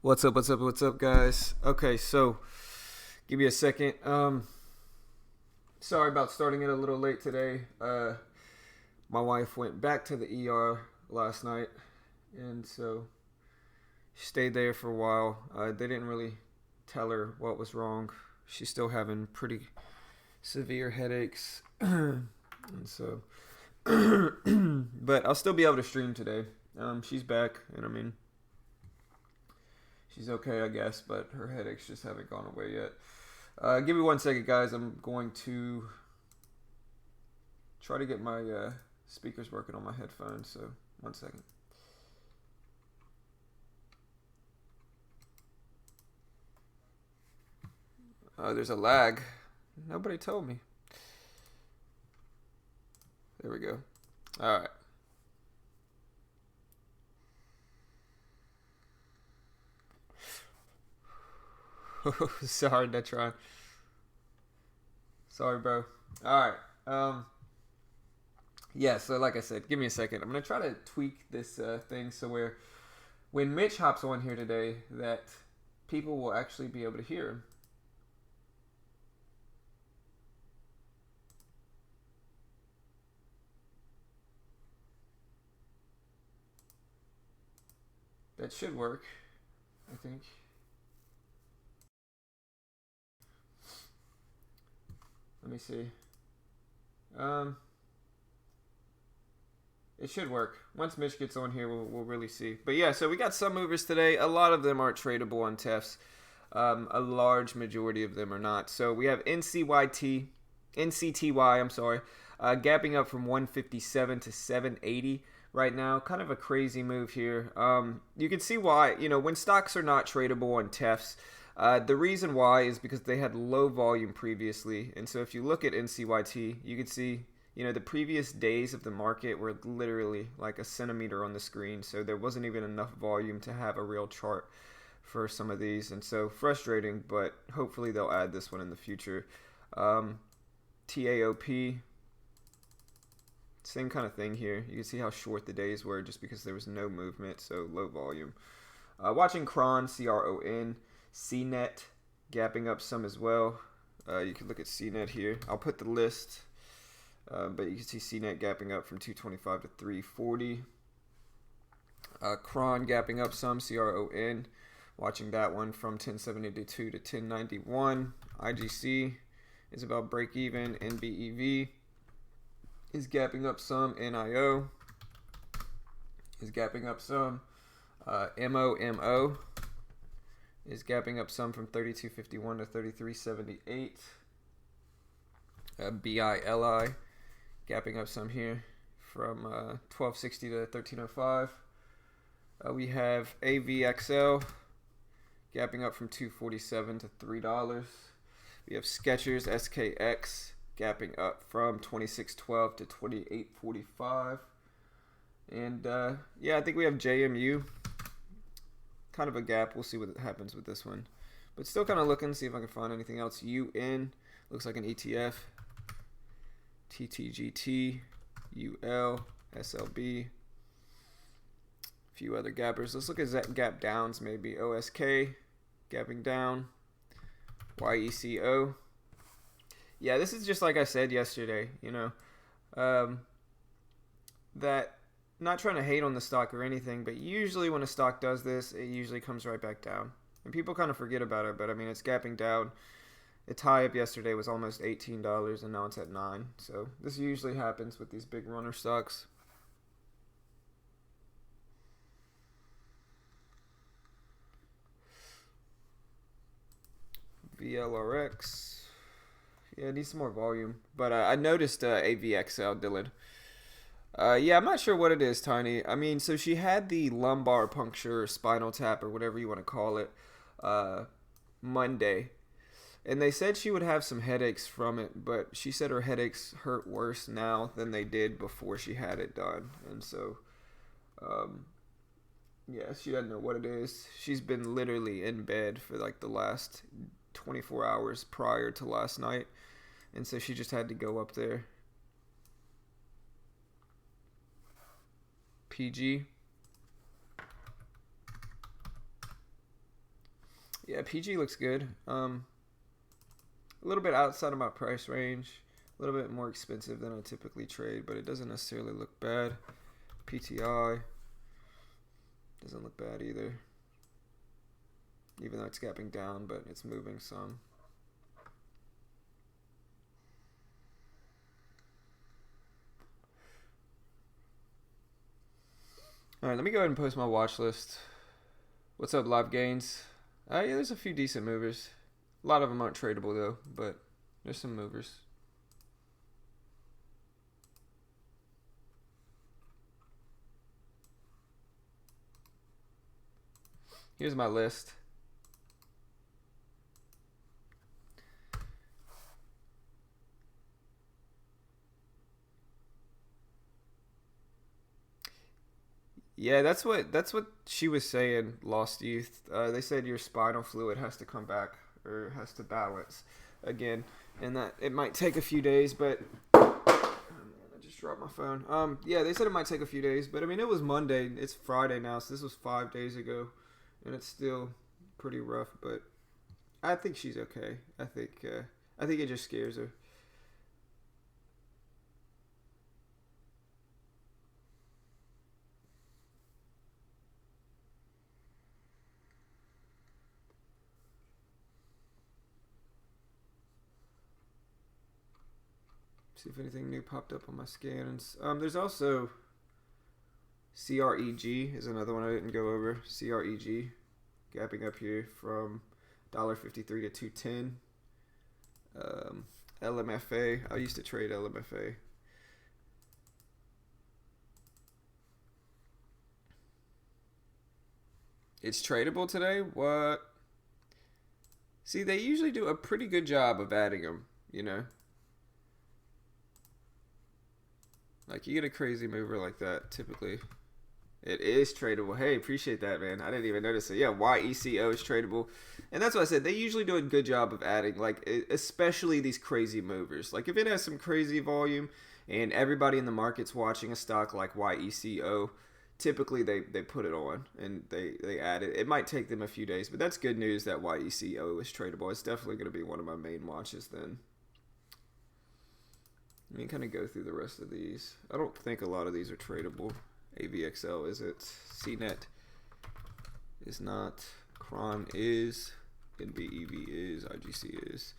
What's up, guys? Okay, so give me a second. Sorry about starting it a little late today. My wife went back to the ER last night, and so she stayed there for a while. They didn't really tell her what was wrong. She's still having pretty severe headaches, and so, but I'll still be able to stream today. She's back, and I mean, she's okay, I guess, but her headaches just haven't gone away yet. Give me 1 second, guys. I'm going to try to get my speakers working on my headphones, so 1 second. There's a lag. Nobody told me. There we go. All right. Sorry, Netron. Sorry, bro. All right. Yeah. So, like I said, give me a second. I'm gonna try to tweak this thing so where when Mitch hops on here today, that people will actually be able to hear him. That should work, I think. Let me see. It should work. Once Mitch gets on here, we'll really see. But yeah, so we got some movers today. A lot of them aren't tradable on TEFs. A large majority of them are not. So we have NCTY, I'm sorry, gapping up from 157 to 780 right now. Kind of a crazy move here. You can see why, when stocks are not tradable on TEFs, the reason why is because they had low volume previously. And so if you look at NCYT, you can see, the previous days of the market were literally like a centimeter on the screen. So there wasn't even enough volume to have a real chart for some of these. And so frustrating, but hopefully they'll add this one in the future. TAOP, same kind of thing here. You can see how short the days were just because there was no movement, so low volume. Watching Cron, CRON, CNET gapping up some as well. You can look at CNET here. I'll put the list, but you can see CNET gapping up from 225 to 340. Cron gapping up some, CRON. Watching that one from 1072 to 1091. IGC is about break even. NBEV is gapping up some. NIO is gapping up some. MOMO is gapping up some from 3251 to 3378. BILI gapping up some here from 1260 to 1305. We have AVXL gapping up from 247 to $3. We have Skechers SKX gapping up from 2612 to 2845. And yeah, I think we have JMU. Kind of a gap. We'll see what happens with this one. But still kind of looking, see if I can find anything else. UN looks like an ETF. TTGT, UL, SLB. A few other gappers. Let's look at gap downs maybe. OSK gapping down. YECO. Yeah, this is just like I said yesterday, that not trying to hate on the stock or anything, but usually when a stock does this, it usually comes right back down. And people kind of forget about it, but I mean, it's gapping down. Its high up yesterday was almost $18, and now it's at $9. So this usually happens with these big runner stocks. VLRX. Yeah, it needs some more volume. But I noticed AVXL, Dylan. Yeah, I'm not sure what it is, Tiny. I mean, so she had the lumbar puncture, or spinal tap, or whatever you want to call it, Monday. And they said she would have some headaches from it, but she said her headaches hurt worse now than they did before she had it done. And so, yeah, she doesn't know what it is. She's been literally in bed for like the last 24 hours prior to last night. And so she just had to go up there. PG. Yeah, PG looks good. A little bit outside of my price range. A little bit more expensive than I typically trade, but it doesn't necessarily look bad. PTI doesn't look bad either. Even though it's gapping down, but it's moving some. All right, let me go ahead and post my watch list. What's up, Live Gains? Yeah, there's a few decent movers. A lot of them aren't tradable though, but there's some movers. Here's my list. Yeah, that's what she was saying. Lost Youth. They said your spinal fluid has to come back or has to balance again, and that it might take a few days. But oh man, I just dropped my phone. Yeah, they said it might take a few days, but I mean it was Monday. It's Friday now, so this was 5 days ago, and it's still pretty rough. But I think she's okay. I think it just scares her. See if anything new popped up on my scans. There's also CREG is another one I didn't go over. CREG, gapping up here from $1.53 to 210. LMFA. I used to trade LMFA. It's tradable today? What? See, they usually do a pretty good job of adding them, you know? Like, you get a crazy mover like that, typically. It is tradable. Hey, appreciate that, man. I didn't even notice it. Yeah, YECO is tradable. And that's what I said. They usually do a good job of adding, like, especially these crazy movers. Like, if it has some crazy volume and everybody in the market's watching a stock like YECO, typically they put it on and they add it. It might take them a few days, but that's good news that YECO is tradable. It's definitely going to be one of my main watches then. Let me kind of go through the rest of these. I don't think a lot of these are tradable. AVXL is it? CNET is not. Cron is. NBEV is. IGC is.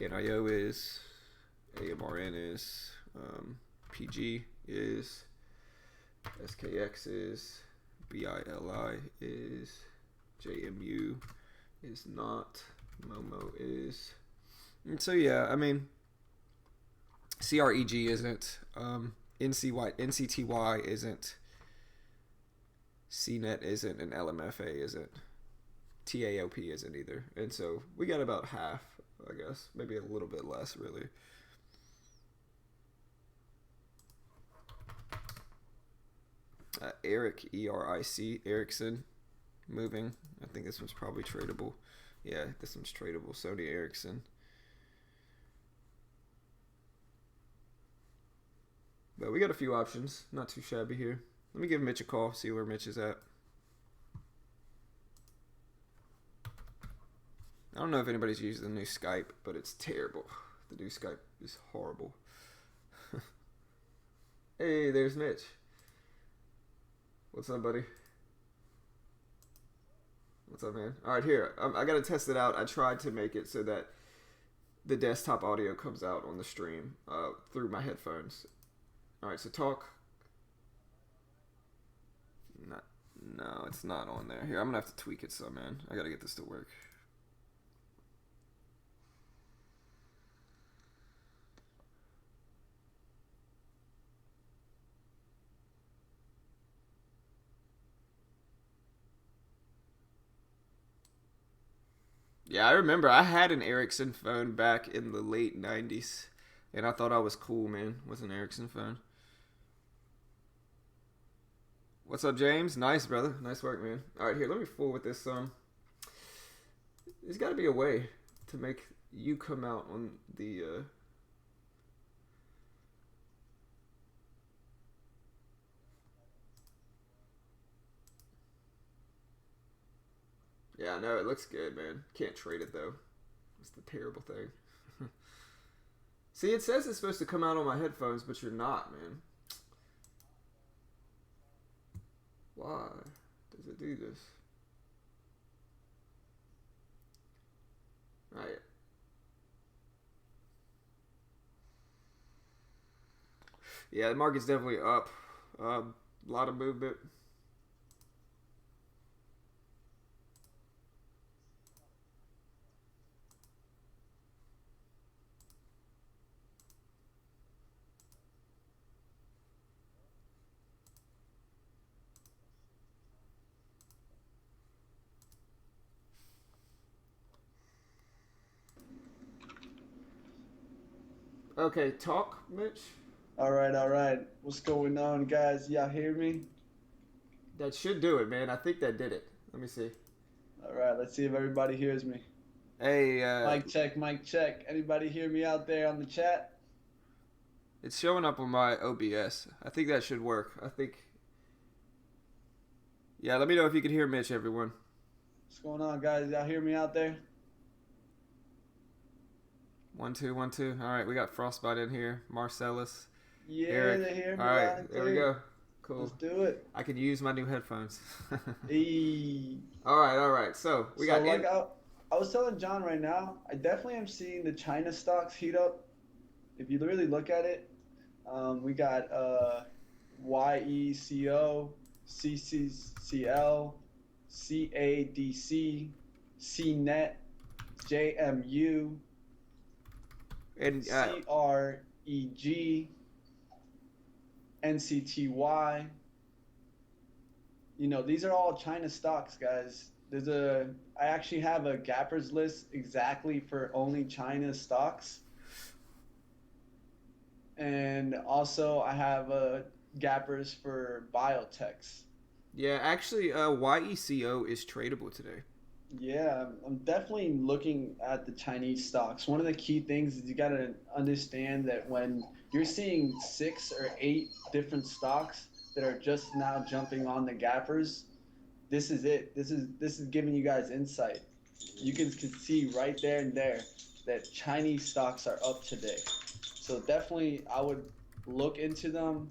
NIO is. AMRN is. PG is. SKX is. BILI is. JMU is not. Momo is. And so yeah, I mean, CREG isn't, NCTY isn't, CNET isn't, and LMFA isn't, TAOP isn't either. And so we got about half, I guess, maybe a little bit less, really. Eric, ERIC, Ericsson, moving. I think this one's probably tradable. Yeah, this one's tradable. Sony Ericsson. But we got a few options. Not too shabby here. Let me give Mitch a call, see where Mitch is at. I don't know if anybody's used the new Skype, but it's terrible. The new Skype is horrible. Hey, there's Mitch. What's up, buddy? What's up, man? All right, here. I got to test it out. I tried to make it so that the desktop audio comes out on the stream through my headphones. All right, so talk. No, it's not on there. Here, I'm gonna have to tweak it some, man. I gotta get this to work. Yeah, I remember I had an Ericsson phone back in the late 90s, and I thought I was cool, man, with an Ericsson phone. What's up, James? Nice, brother. Nice work, man. All right, here, let me fool with this. There's got to be a way to make you come out on the. Yeah, I know. It looks good, man. Can't trade it, though. That's the terrible thing. See, it says it's supposed to come out on my headphones, but you're not, man. Why does it do this? Alright. Yeah, the market's definitely up. A lot of movement. Okay, talk, Mitch. All right, all right. What's going on, guys? Y'all hear me? That should do it, man. I think that did it. Let me see. All right, let's see if everybody hears me. Hey, Mic check, mic check. Anybody hear me out there on the chat? it's showing up on my OBS. I think that should work. I think. Yeah, let me know if you can hear Mitch, everyone. What's going on, guys? Y'all hear me out there? 1 2 1 2. All right, we got Frostbite in here. Marcellus, Yeah, Eric. they hear me All loud right, and there we clear. go. Cool. Let's do it. I could use my new headphones. Eee. All right, all right. So we So, got like I was telling John right now, I definitely am seeing the China stocks heat up. If you really look at it, we got YECO, CCCL, CADC, CNET, JMU, and CREG, NCTY. You know, these are all China stocks, guys. I actually have a gappers list exactly for only China stocks. And also I have gappers for biotechs. yeah, actually, YECO is tradable today. Yeah, I'm definitely looking at the Chinese stocks. One of the key things is you got to understand that when you're seeing 6 or 8 different stocks that are just now jumping on the gappers, this is it. This is giving you guys insight. You can see right there and there that Chinese stocks are up today. So definitely, I would look into them.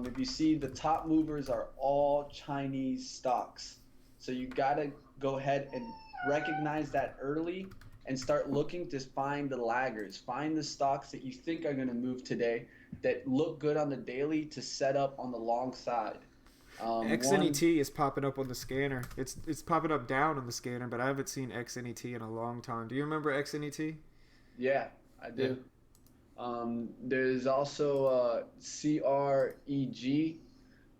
If you see the top movers are all Chinese stocks, so you gotta go ahead and recognize that early and start looking to find the laggards. Find the stocks that you think are gonna move today that look good on the daily to set up on the long side. One, XNET is popping up on the scanner. It's popping up down on the scanner, but I haven't seen XNET in a long time. Do you remember XNET? yeah, I Yeah. do. There's also CREG.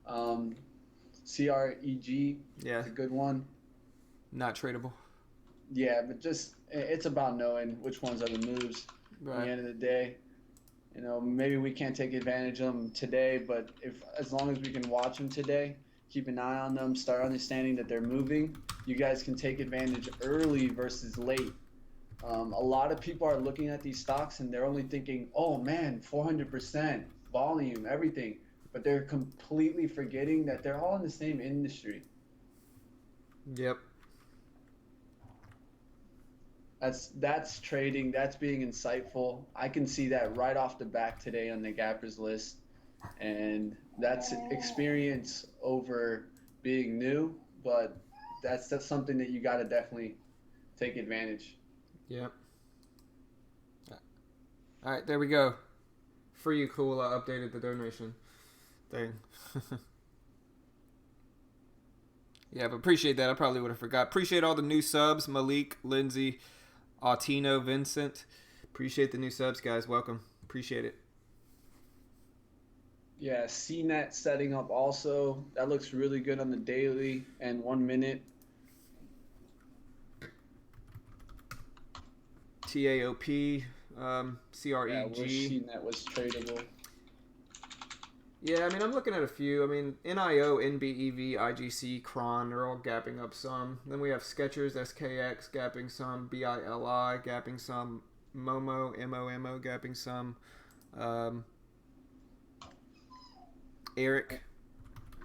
Um, CREG Yeah, is a good one. not tradable. Yeah, but just it's about knowing which ones are the moves. At the Right. end of the day, you know, maybe we can't take advantage of them today, but if as long as we can watch them today, keep an eye on them, start understanding that they're moving, you guys can take advantage early versus late. A lot of people are looking at these stocks and they're only thinking, oh man, 400% volume, everything. But they're completely forgetting that they're all in the same industry. Yep. That's trading, that's being insightful. I can see that right off the back today on the gappers list. And that's experience over being new, but that's something that you got to definitely take advantage. Yep. All right, there we go. For you, cool. I updated the donation thing. Yeah, but appreciate that. I probably would have forgot. Appreciate all the new subs. Malik, Lindsay, Autino, Vincent. Appreciate the new subs, guys. Welcome. Appreciate it. Yeah, CNET setting up also. That looks really good on the daily and 1 minute. TAOP, Yeah, wish CREG. CNET was tradable. Yeah, I mean, I'm looking at a few. I mean, NIO, NBEV, IGC, Cron, they're all gapping up some. Then we have Skechers, SKX, gapping some. BILI, gapping some. Momo, MOMO, gapping some. Um, Eric.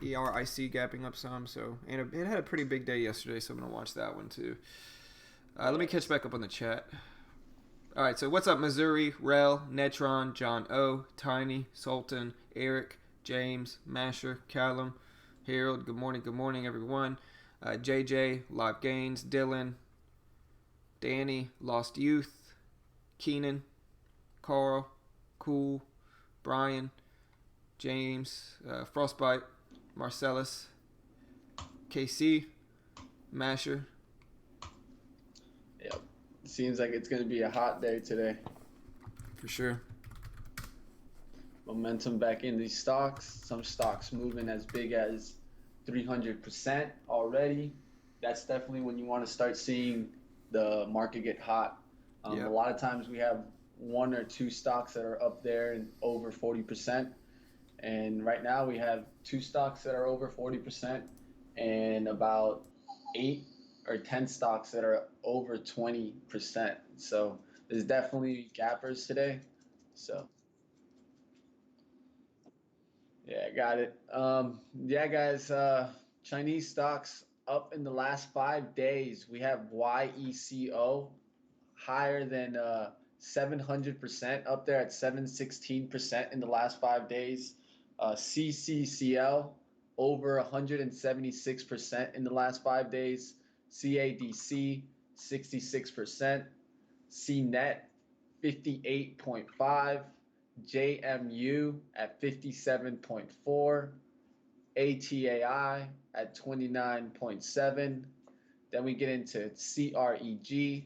ERIC gapping up some. So, and it had a pretty big day yesterday, so I'm gonna watch that one too. Let me catch back up on the chat. All right, so what's up, Missouri, Rel, Netron, John O, Tiny, Sultan, Eric, James, Masher, Callum, Harold. Good morning, everyone. JJ, Live Gains, Dylan, Danny, Lost Youth, Keenan, Carl, Cool, Brian, James, Frostbite, Marcellus, KC, Masher. Yep. Seems like it's going to be a hot day today. For sure. Momentum back in these stocks. Some stocks moving as big as 300% already. That's definitely when you want to start seeing the market get hot. A lot of times we have one or two stocks that are up there and over 40%. And right now we have two stocks that are over 40% and about 8 or 10 stocks that are over 20%. So there's definitely gappers today. So yeah, got it. Yeah, guys, Chinese stocks up in the last 5 days. We have YECO higher than 700%, up there at 716% in the last 5 days. CCCL over 176% in the last 5 days. CADC 66%. CNET 58.5. JMU at 57.4. ATAI at 29.7. Then we get into CREG.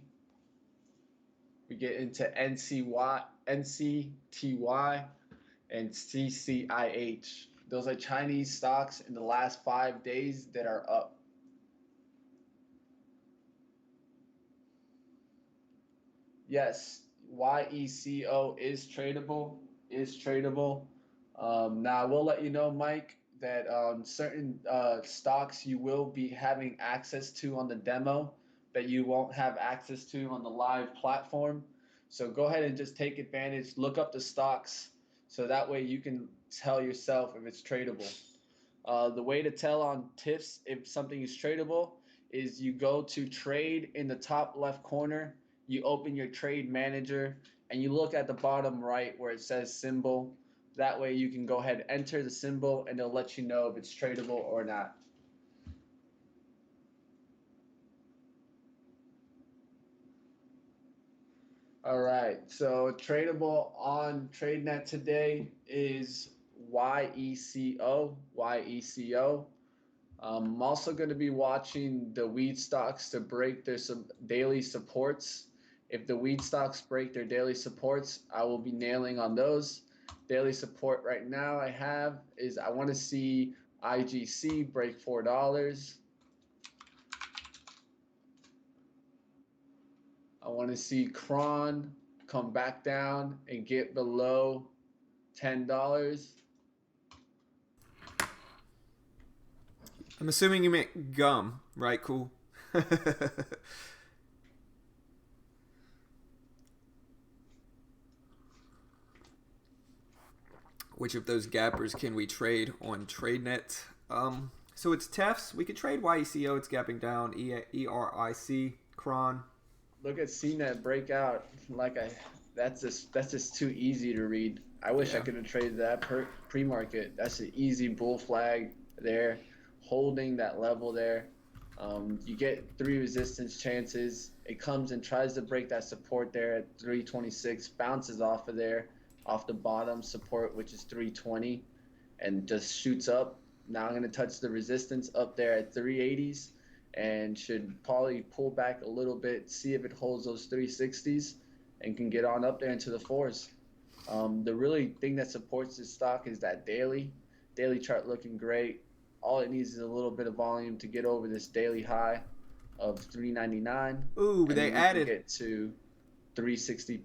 We get into NCTY, and CCIH. Those are Chinese stocks in the last 5 days that are up. Yes, YECO is tradable. Now I will let you know, Mike, that certain stocks you will be having access to on the demo that you won't have access to on the live platform. So go ahead and just take advantage, look up the stocks, so that way you can tell yourself if it's tradable. The way to tell on TIFFs if something is tradable is you go to trade in the top left corner, you open your trade manager, and you look at the bottom right where it says symbol. That way you can go ahead and enter the symbol and it'll let you know if it's tradable or not. All right, so tradable on TradeNet today is YECO. I'm also going to be watching the weed stocks to break their daily supports. If the weed stocks break their daily supports, I will be nailing on those. Daily support right now I want to see IGC break $4. I want to see Cron come back down and get below $10. I'm assuming you meant gum, right? Cool. Which of those gappers can we trade on TradeNet? So it's TEFs. We could trade YECO. It's gapping down. ERIC, Cron. Look at CNET breakout. That's just too easy to read. I wish I could have traded that pre-market. That's an easy bull flag there, holding that level there. You get 3 resistance chances. It comes and tries to break that support there at 326, bounces off of there, off the bottom support, which is 320, and just shoots up. Now I'm going to touch the resistance up there at 380s. And should probably pull back a little bit, see if it holds those 360s and can get on up there into the 4s. The really thing that supports this stock is that daily chart looking great. All it needs is a little bit of volume to get over this daily high of 399. Ooh, but they added get to 360.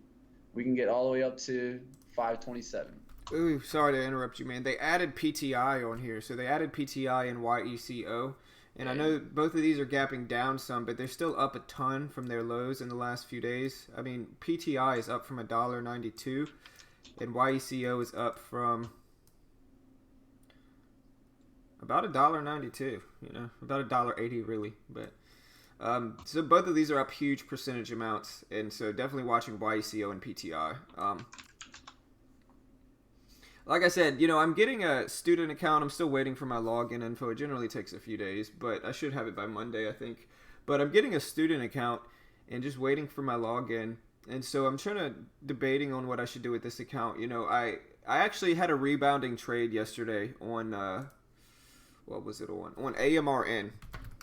We can get all the way up to 527. Ooh, sorry to interrupt you, man. They added PTI on here. So they added PTI and YECO. And I know both of these are gapping down some, but they're still up a ton from their lows in the last few days. I mean, PTI is up from $1.92, and YECO is up from about $1.92. About $1.80 really, but. So both of these are up huge percentage amounts, and so definitely watching YECO and PTI. Like I said, I'm getting a student account. I'm still waiting for my login info. It generally takes a few days, but I should have it by Monday, I think. But I'm getting a student account and just waiting for my login. And so I'm debating on what I should do with this account. I actually had a rebounding trade yesterday on what was it on? On AMRN.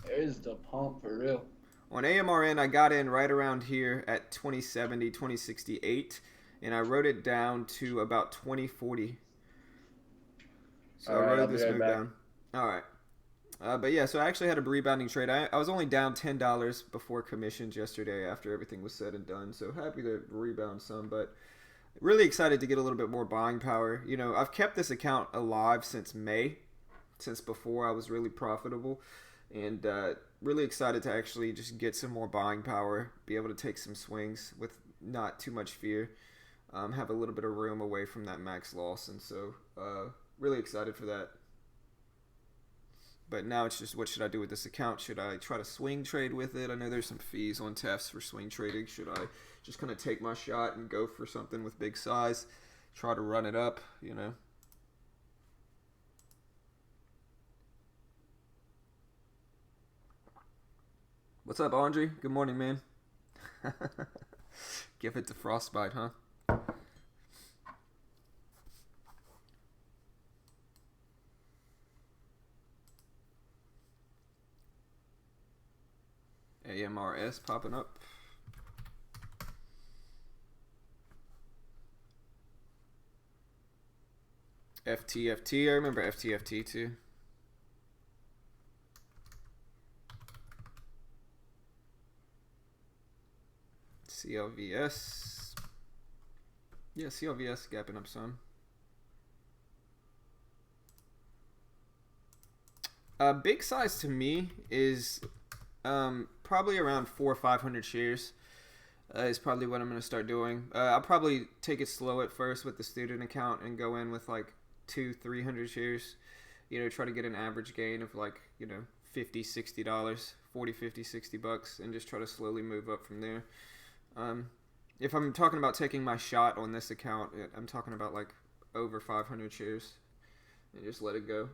There's the pump for real. On AMRN, I got in right around here at 2070, 2068, and I wrote it down to about 2040. So I wrote this move down. All right. But yeah, so I actually had a rebounding trade. I was only down $10 before commissions yesterday after everything was said and done. So happy to rebound some, but really excited to get a little bit more buying power. I've kept this account alive since May, since before I was really profitable. And really excited to actually just get some more buying power, be able to take some swings with not too much fear, have a little bit of room away from that max loss. And so really excited for that. But now it's just, what should I do with this account? Should I try to swing trade with it? I know there's some fees on TEFs for swing trading. Should I just kind of take my shot and go for something with big size, try to run it up, What's up, Andre? Good morning, man. Give it to Frostbite, huh? AMRS popping up. FTFT, I remember FTFT too. CLVS. Yeah, CLVS gapping up some. Big size to me is probably around 400 or 500 shares. Is probably what I'm going to start doing. I'll probably take it slow at first with the student account and go in with like 200-300 shares. Try to get an average gain of like, $50, $60, $40, $50, $60, and just try to slowly move up from there. If I'm talking about taking my shot on this account, I'm talking about like over 500 shares and just let it go.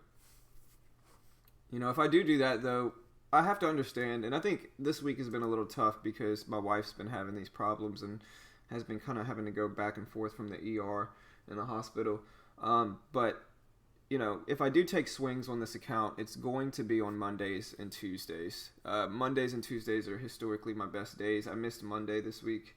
If I do that though, I have to understand, and I think this week has been a little tough because my wife's been having these problems and has been kind of having to go back and forth from the ER and the hospital. But if I do take swings on this account, it's going to be on Mondays and Tuesdays. Mondays and Tuesdays are historically my best days. I missed Monday this week,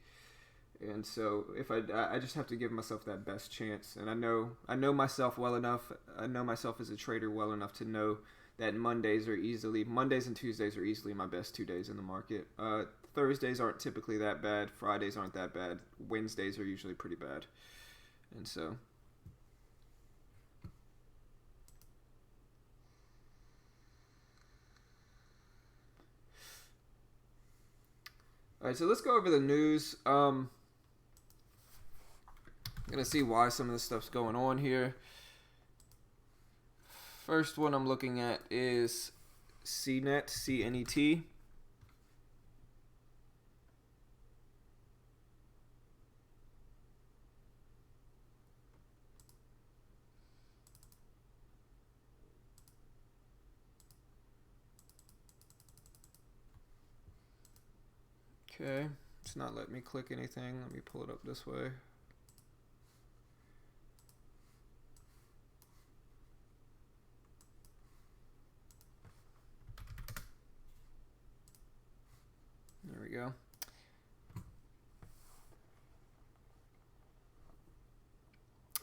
and so if I just have to give myself that best chance. And I know myself well enough. I know myself as a trader well enough to know that Mondays and Tuesdays are easily my best 2 days in the market. Thursdays aren't typically that bad. Fridays aren't that bad. Wednesdays are usually pretty bad, and so. All right, so let's go over the news. I'm going to see why some of this stuff's going on here. First one I'm looking at is CNET, CNET. Okay, it's not letting me click anything. Let me pull it up this way. There we go.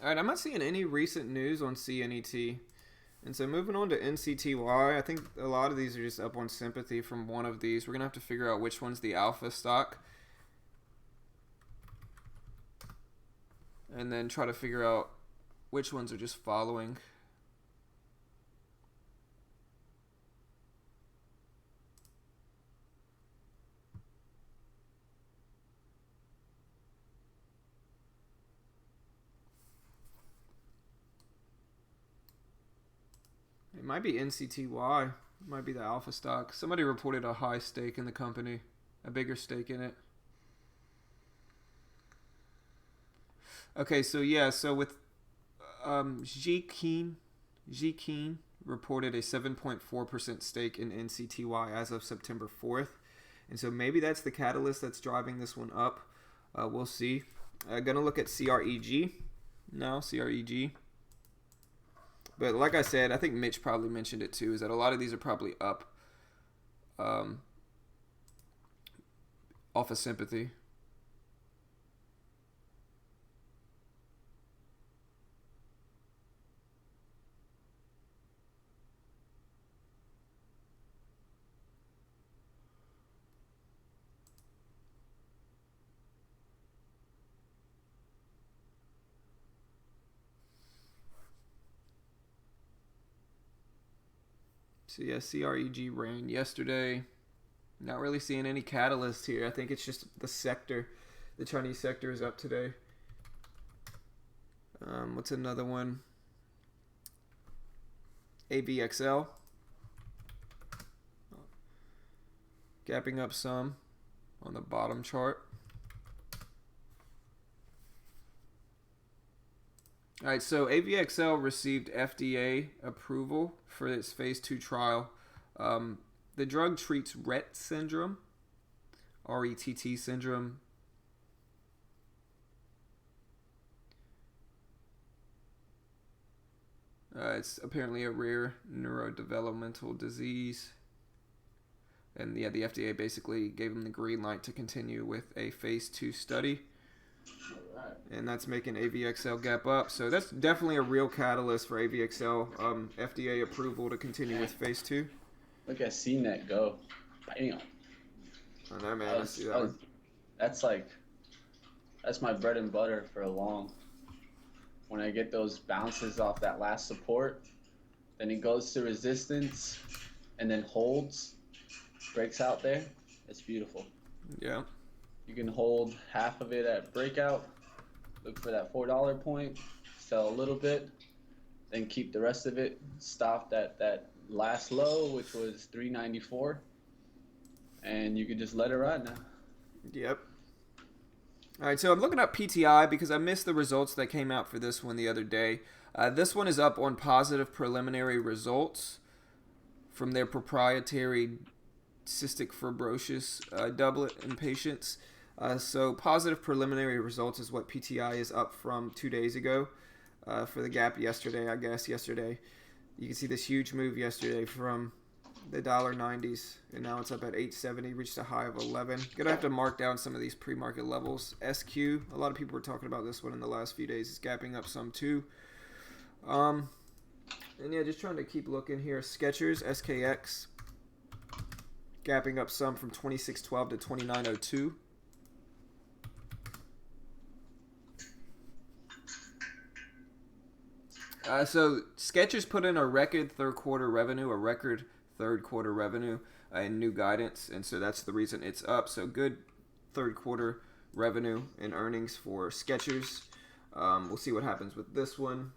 All right, I'm not seeing any recent news on CNET. And so moving on to NCTY, I think a lot of these are just up on sympathy from one of these. We're going to have to figure out which one's the alpha stock. And then try to figure out which ones are just following. It might be NCTY. It might be the alpha stock. Somebody reported a high stake in the company, a bigger stake in it. Okay, so yeah, so with Ji Keen reported a 7.4% stake in NCTY as of September 4th. And so maybe that's the catalyst that's driving this one up. We'll see. Gonna look at CREG now, CREG. But like I said, I think Mitch probably mentioned it too, is that a lot of these are probably up off of sympathy. So yeah, CREG ran yesterday. Not really seeing any catalyst here. I think it's just the sector. The Chinese sector is up today. What's another one? AVXL. Gapping up some on the bottom chart. All right, so AVXL received FDA approval for its phase 2 trial. The drug treats Rett syndrome, RETT syndrome. It's apparently a rare neurodevelopmental disease. And yeah, the FDA basically gave them the green light to continue with a phase 2 study. And that's making AVXL gap up. So that's definitely a real catalyst for AVXL. FDA approval to continue with phase 2. Look at CNET go. Bam. I know, man. I see that one. That's my bread and butter for a long. When I get those bounces off that last support, then it goes to resistance and then holds, breaks out there. It's beautiful. Yeah. You can hold half of it at breakout, look for that $4 point, sell a little bit, then keep the rest of it stopped at that last low, which was 394, and you can just let it ride now. Yep. All right, so I'm looking up PTI because I missed the results that came out for this one the other day. This one is up on positive preliminary results from their proprietary cystic fibrosis doublet in patients. So positive preliminary results is what PTI is up from 2 days ago for the gap yesterday, I guess, yesterday. You can see this huge move yesterday from the $90s, and now it's up at 870, reached a high of 11. Gonna have to mark down some of these pre-market levels. SQ, a lot of people were talking about this one in the last few days. It's gapping up some too. And yeah, just trying to keep looking here. Skechers, SKX, gapping up some from 2612 to 2902. So Skechers put in a record third quarter revenue and new guidance, and so that's the reason it's up. So good third quarter revenue and earnings for Skechers. We'll see what happens with this one.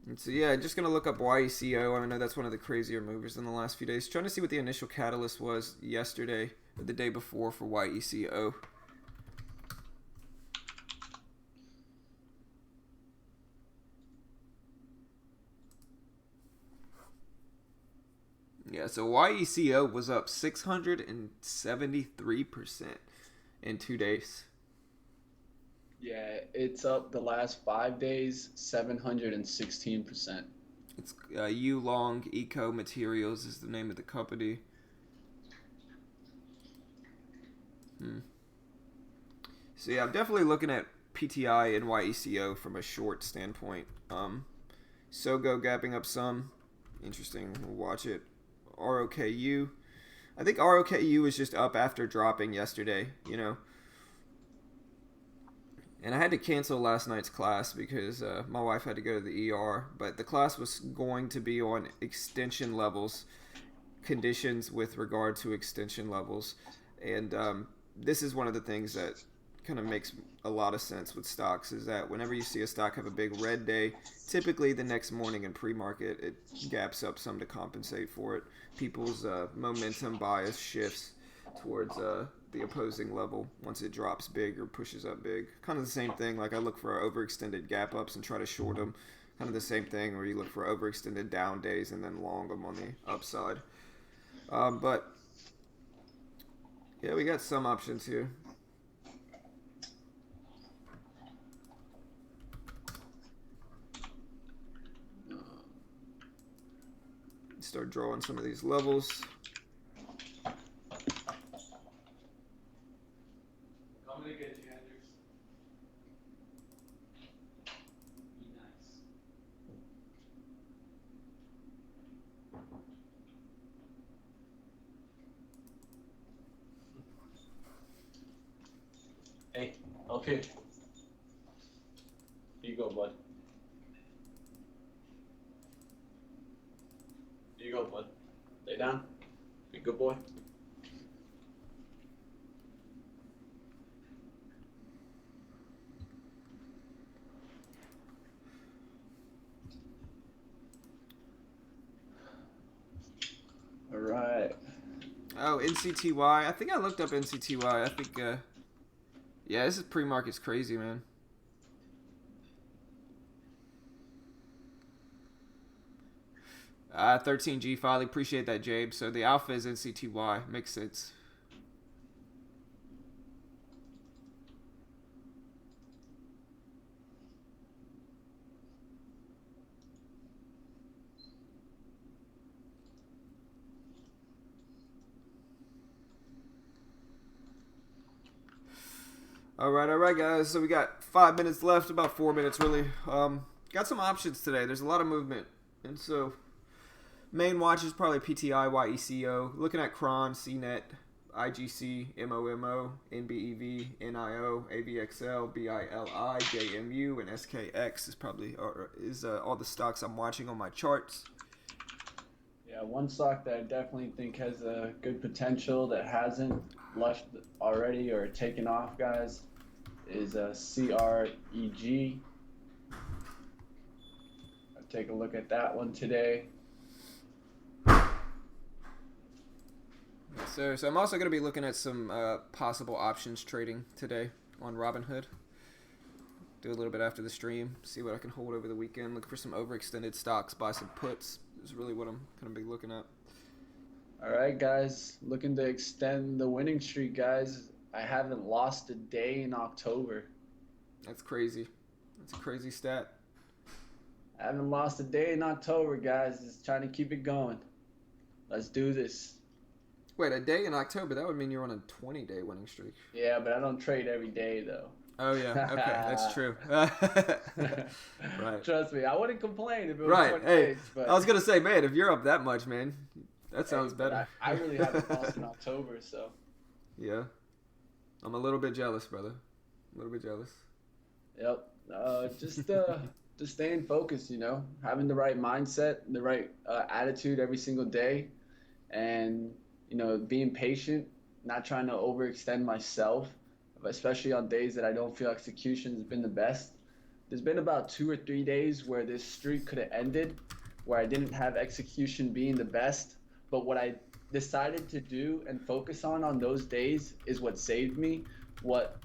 And so yeah, just gonna look up YECO. I know that's one of the crazier movers in the last few days. Trying to see what the initial catalyst was yesterday or the day before for YECO. Yeah, so YECO was up 673% in 2 days. Yeah, it's up the last 5 days, 716%. It's Yulong Eco Materials is the name of the company. So yeah, I'm definitely looking at PTI and YECO from a short standpoint. Sogo gapping up some. Interesting. We'll watch it. ROKU. I think ROKU is just up after dropping yesterday, you know. And I had to cancel last night's class because my wife had to go to the ER. But the class was going to be on extension levels, conditions with regard to extension levels. And this is one of the things that kind of makes a lot of sense with stocks is that whenever you see a stock have a big red day, typically the next morning in pre-market it gaps up some to compensate for it. People's momentum bias shifts towards the opposing level once it drops big or pushes up big. Kind of the same thing. Like I look for overextended gap ups and try to short them. Kind of the same thing where you look for overextended down days and then long them on the upside. But yeah, we got some options here. Start drawing some of these levels. I'm gonna get you, Hendrix. Be nice. Hey, okay. Here you go, bud. Here you go, bud. Lay down. Be a good boy. All right. Oh, NCTY. I think I looked up NCTY. I think, yeah, this is pre-market's crazy, man. Uh, 13G Folly. Appreciate that, Jabe. So the alpha is NCTY. Makes sense. All right, guys. So we got 5 minutes left, about 4 minutes really. Got some options today. There's a lot of movement, and so main watch is probably PTI, YECO. Looking at Cron, CNET, IGC, MOMO, NBEV, NIO, AVXL, BILI, JMU, and SKX is probably all the stocks I'm watching on my charts. Yeah, one stock that I definitely think has a good potential that hasn't left already or taken off, guys, is CREG. I'll take a look at that one today. Yes, sir. So I'm also going to be looking at some possible options trading today on Robinhood. Do a little bit after the stream, see what I can hold over the weekend. Look for some overextended stocks, buy some puts. Is really what I'm going to be looking at. All right, guys, looking to extend the winning streak, guys. I haven't lost a day in October. That's crazy. That's a crazy stat. I haven't lost a day in October, guys. Just trying to keep it going. Let's do this. Wait, a day in October? That would mean you're on a 20-day winning streak. Yeah, but I don't trade every day, though. Oh, yeah. Okay, that's true. Right. Trust me, I wouldn't complain if it was right. 20 Hey, days. But I was going to say, man, if you're up that much, man, that sounds better. I really haven't lost in October, so. Yeah. I'm a little bit jealous, brother. A little bit jealous. Yep. Just staying focused, you know, having the right mindset, the right attitude every single day, and, you know, being patient, not trying to overextend myself, especially on days that I don't feel execution has been the best. There's been about 2 or 3 days where this streak could have ended, where I didn't have execution being the best, but what I decided to do and focus on those days is what saved me. What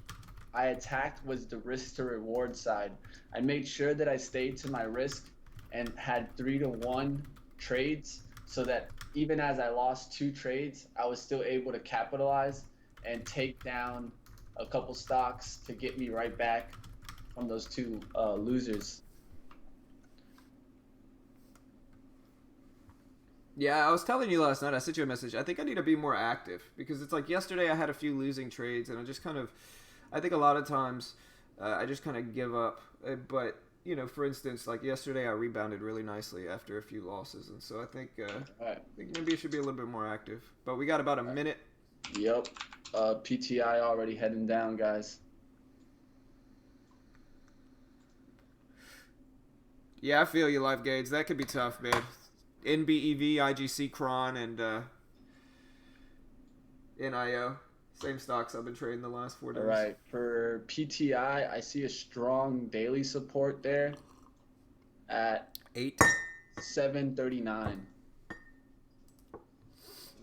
I attacked was the risk to reward side. I made sure that I stayed to my risk and had 3-to-1 trades so that even as I lost 2 trades, I was still able to capitalize and take down a couple stocks to get me right back from those 2 losers. Yeah, I was telling you last night, I sent you a message. I think I need to be more active because it's like yesterday I had a few losing trades and I think a lot of times I just kind of give up. But, you know, for instance, like yesterday I rebounded really nicely after a few losses. And so I think maybe it should be a little bit more active. But we got about a minute. Yep. PTI already heading down, guys. Yeah, I feel you, Life Gauge. That could be tough, man. NBEV, IGC, Cron, and NIO. Same stocks I've been trading the last 4 All days. right, for PTI, I see a strong daily support there at 8. 739.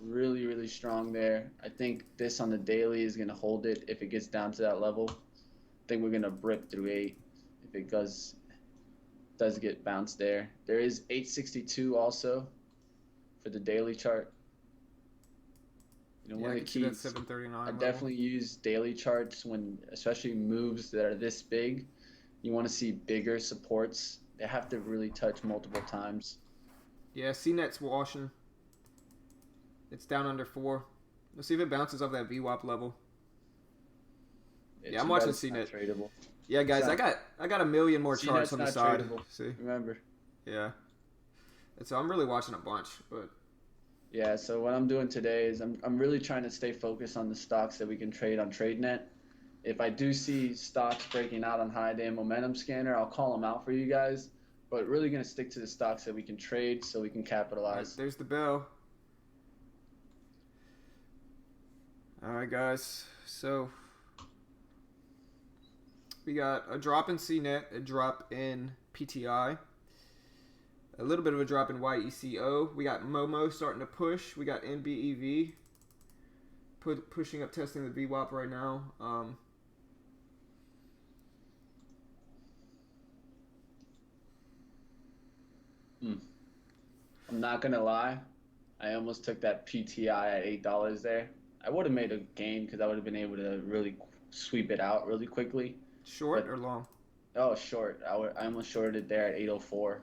Really, really strong there. I think this on the daily is going to hold it if it gets down to that level. I think we're going to rip through 8 if it does get bounced there. There is 862 also for the daily chart. Yeah, One I of the can see that keys, 739 I level. definitely use daily charts when, especially moves that are this big. You want to see bigger supports. They have to really touch multiple times. Yeah, CNET's washing. It's down under 4. Let's see if it bounces off that VWAP level. Yeah, I'm watching CNET. Tradable. Yeah, guys, I got a million more charts on the side. Tradable. See, remember. Yeah. And so I'm really watching a bunch, but yeah. So what I'm doing today is I'm really trying to stay focused on the stocks that we can trade on TradeNet. If I do see stocks breaking out on high day momentum scanner, I'll call them out for you guys. But really gonna stick to the stocks that we can trade so we can capitalize. Right, there's the bell. All right, guys. So we got a drop in CNET, a drop in PTI, a little bit of a drop in YECO. We got Momo starting to push. We got NBEV pushing up, testing the VWAP right now. I'm not gonna lie, I almost took that PTI at $8 there. I would have made a gain because I would have been able to really sweep it out really quickly. Short or long? Oh, short. I almost shorted it there at 804.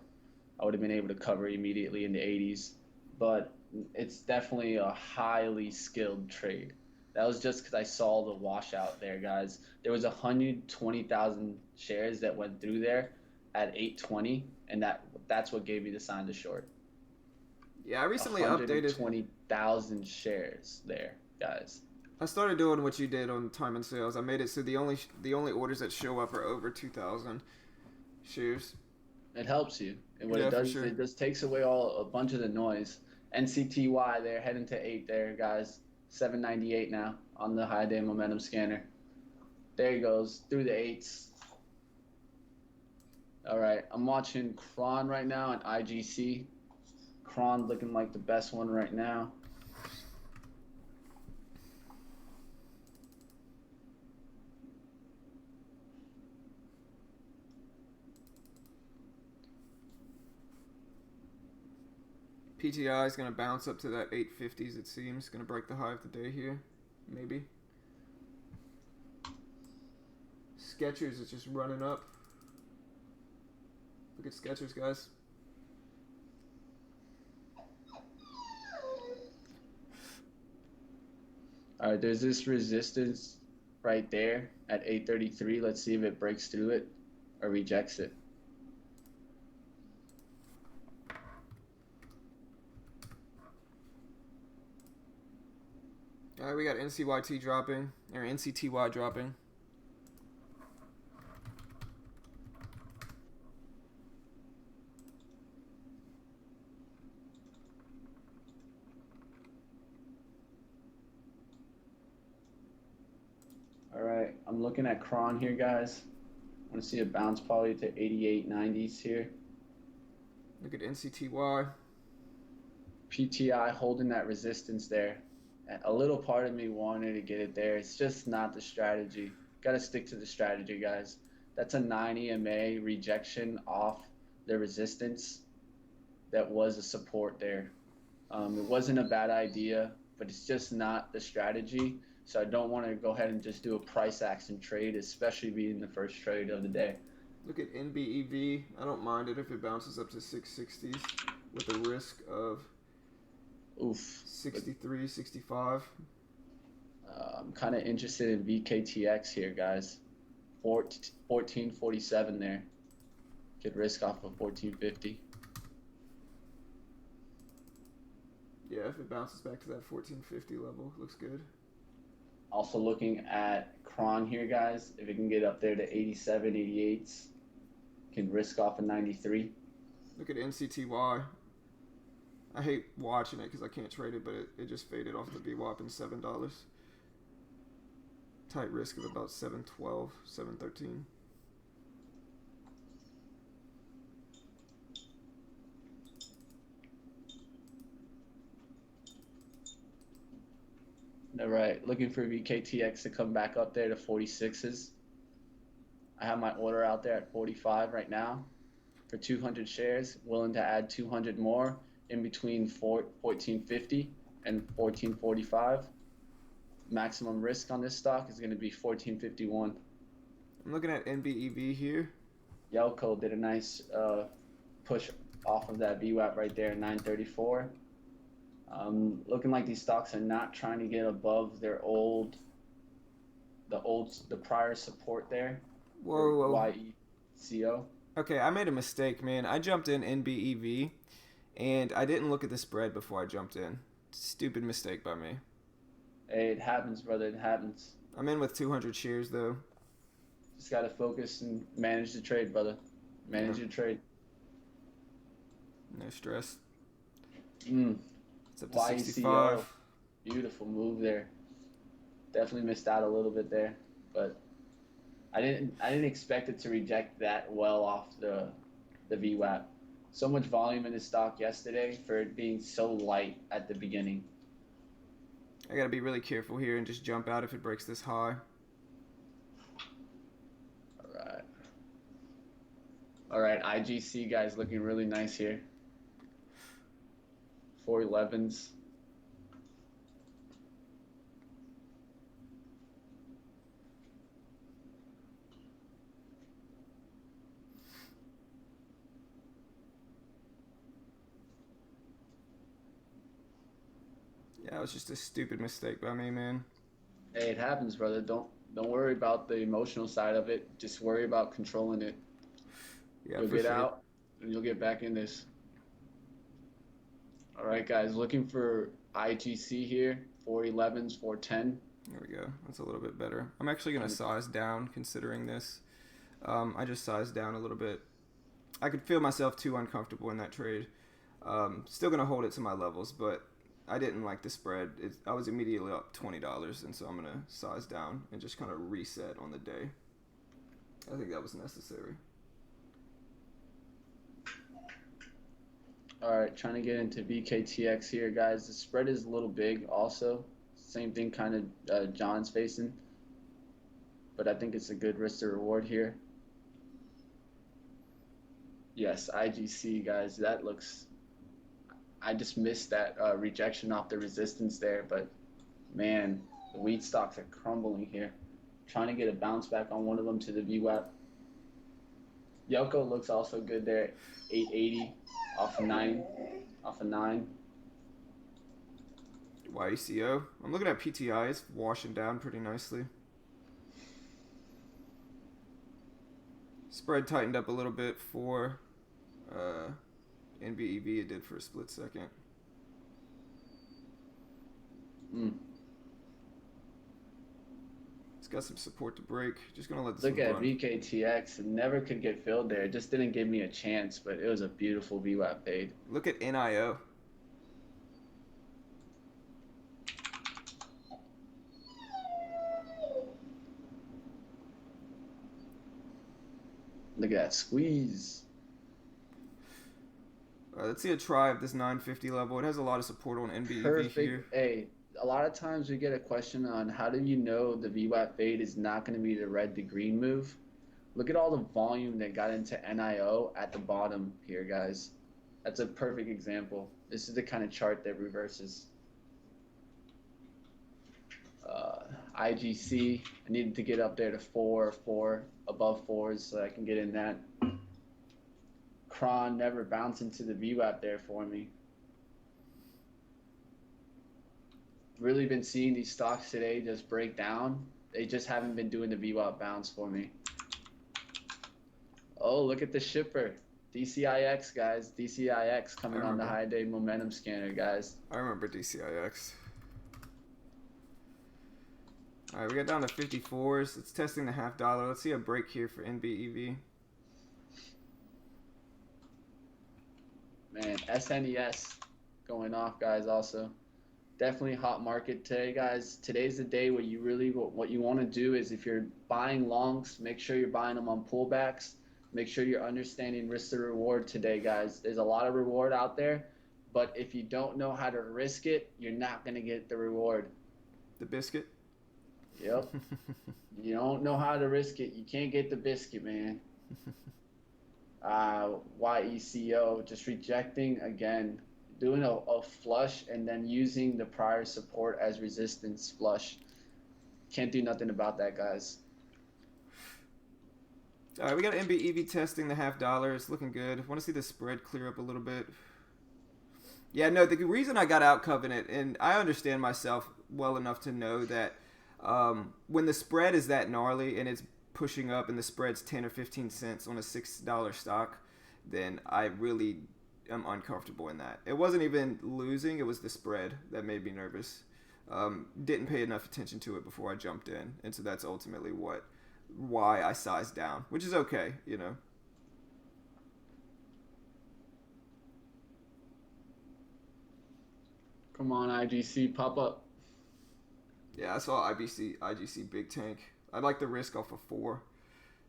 I would have been able to cover immediately in the 80s. But it's definitely a highly skilled trade. That was just because I saw the washout there, guys. There was 120,000 shares that went through there at 820, and that's what gave me the sign to short. Yeah, I recently 120,000 shares there, guys. I started doing what you did on time and sales. I made it so the only orders that show up are over 2,000 shares. It helps you, and what Yeah, it does for sure. is it just takes away a bunch of the noise. NCTY, they're heading to 8 there, guys. 798 now on the high day momentum scanner. There he goes through the 8s. All right, I'm watching Kron right now and IGC. Kron looking like the best one right now. PTI is going to bounce up to that 850s, it seems. Going to break the high of the day here. Maybe. Skechers is just running up. Look at Skechers, guys. All right, there's this resistance right there at 833. Let's see if it breaks through it or rejects it. All right, we got NCYT dropping, or NCTY dropping. All right, I'm looking at Kron here, guys. I want to see a bounce probably to 88.90s here. Look at NCTY. PTI holding that resistance there. A little part of me wanted to get it there. It's just not the strategy. Got to stick to the strategy, guys. That's a 9 EMA rejection off the resistance. That was a support there. It wasn't a bad idea, but it's just not the strategy. So I don't want to go ahead and just do a price action trade, especially being the first trade of the day. Look at NBEV. I don't mind it if it bounces up to 660s with a risk of 63, 65. I'm kind of interested in VKTX here, guys. 1447 there. Could risk off of 1450. Yeah, if it bounces back to that 1450 level, looks good. Also looking at Kron here, guys. If it can get up there to 87, 88s, can risk off a 93. Look at NCTY. I hate watching it because I can't trade it, but it just faded off the VWAP in $7. Tight risk of about 712, 713. All right, looking for VKTX to come back up there to 46s. I have my order out there at 45 right now for 200 shares. Willing to add 200 more in between 1450 and 1445. Maximum risk on this stock is going to be 1451. I'm looking at NBEV here. Yelko did a nice push off of that VWAP right there, 934. Looking like these stocks are not trying to get above their the prior support there. Whoa. YECO. Okay, I made a mistake, man. I jumped in NBEV, and I didn't look at the spread before I jumped in. Stupid mistake by me. Hey, it happens, brother. It happens. I'm in with 200 shares, though. Just got to focus and manage the trade, brother. Manage your trade. No stress. It's up to 65. Beautiful move there. Definitely missed out a little bit there, but I didn't expect it to reject that well off the VWAP. So much volume in the stock yesterday for it being so light at the beginning. I gotta be really careful here and just jump out if it breaks this high. All right, IGC guys looking really nice here. 411s. Yeah, it was just a stupid mistake by me, man. Hey, it happens, brother. Don't worry about the emotional side of it. Just worry about controlling it. Yeah, you'll get out and you'll get back in this. All right, guys, looking for IGC here, 411s, 410. There we go. That's a little bit better. I'm actually going to size down considering this. I just sized down a little bit. I could feel myself too uncomfortable in that trade. Still going to hold it to my levels, but I didn't like the spread. I was immediately up $20, and so I'm going to size down and just kind of reset on the day. I think that was necessary. All right, trying to get into VKTX here, guys. The spread is a little big also. Same thing kind of John's facing. But I think it's a good risk to reward here. Yes, IGC, guys. That looks... I just missed that rejection off the resistance there. But, man, the wheat stocks are crumbling here. Trying to get a bounce back on one of them to the VWAP. Yelko looks also good there. 880 off of 9. YECO. I'm looking at PTI. It's washing down pretty nicely. Spread tightened up a little bit for NBEV. It did for a split second. It's got some support to break. Just going to let this Look at run. VKTX. It never could get filled there. It just didn't give me a chance, but it was a beautiful VWAP fade. Look at NIO. Look at that squeeze. Let's see a try of this 950 level. It has a lot of support on NBEV Perfect. here. Hey, a lot of times we get a question on how do you know the VWAP fade is not going to be the red to green move. Look at all the volume that got into NIO at the bottom here, guys. That's a perfect example. This is the kind of chart that reverses. IGC, I needed to get up there to 4, above 4s so I can get in that. Cron never bounced into the VWAP there for me. Really been seeing these stocks today just break down. They just haven't been doing the VWAP bounce for me. Oh, look at the shipper. DCIX, guys. DCIX coming on the high day momentum scanner, guys. I remember DCIX. All right, we got down to 54s. It's testing the $0.50. Let's see a break here for NBEV. Man, SNES going off, guys, also. Definitely hot market today, guys. Today's the day where you really what you want to do is if you're buying longs, make sure you're buying them on pullbacks. Make sure you're understanding risk to reward today, guys. There's a lot of reward out there, but if you don't know how to risk it, you're not gonna get the reward. The biscuit. Yep. You don't know how to risk it, you can't get the biscuit, man. YECO, just rejecting again, doing a flush and then using the prior support as resistance flush. Can't do nothing about that, guys. All right, we got MBEV testing the $0.50. It's looking good. Want to see the spread clear up a little bit. Yeah, no, the reason I got out Covenant, and I understand myself well enough to know that when the spread is that gnarly and it's pushing up and the spread's 10 or 15 cents on a $6 stock, then I really am uncomfortable in that. It wasn't even losing, it was the spread that made me nervous. Didn't pay enough attention to it before I jumped in, and so that's ultimately why I sized down, which is okay, you know. Come on, IGC, pop up. Yeah, I saw IGC big tank. I'd like the risk off of 4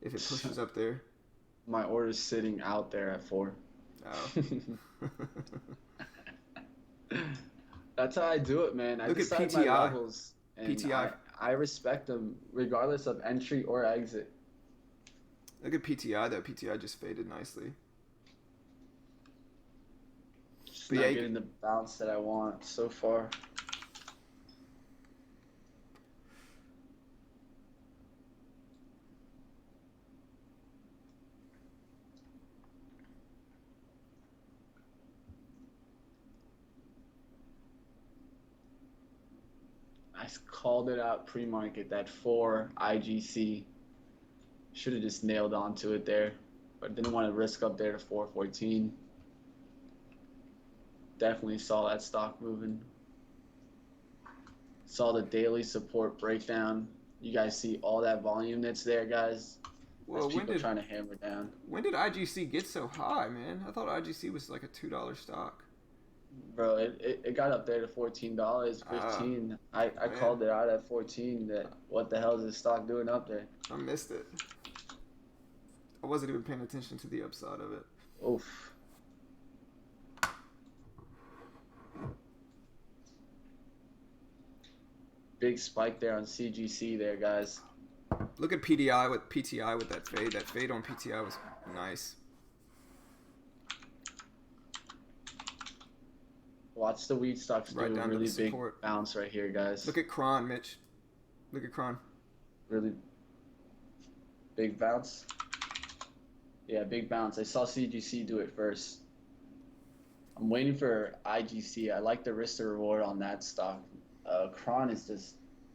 if it pushes up there. My order's sitting out there at 4. Oh. That's how I do it, man. I Look at decide my PTI. levels, and PTI. I respect them regardless of entry or exit. Look at PTI though. PTI just faded nicely. Just But not yeah, getting the bounce that I want so far. I called it out pre-market, that 4 IGC. Should have just nailed onto it there, but didn't want to risk up there to 414. Definitely saw that stock moving. Saw the daily support breakdown. You guys see all that volume that's there, guys. well, That's people trying to hammer down. when did IGC get so high, man? I thought IGC was like a $2 stock. Bro, it got up there to $14, 15. I man. called it out at 14. That what the hell is this stock doing up there? I missed it. I wasn't even paying attention to the upside of it. Oof. Big spike there on CGC there, guys. Look at PTI with that fade. That fade on PTI was nice. Watch the wheat stocks do Right a down to really the big support. bounce right here, guys. Look at Kron, Mitch. Look at Kron. Really big bounce. Yeah, big bounce. I saw CGC do it first. I'm waiting for IGC. I like the risk to reward on that stock. Kron is just,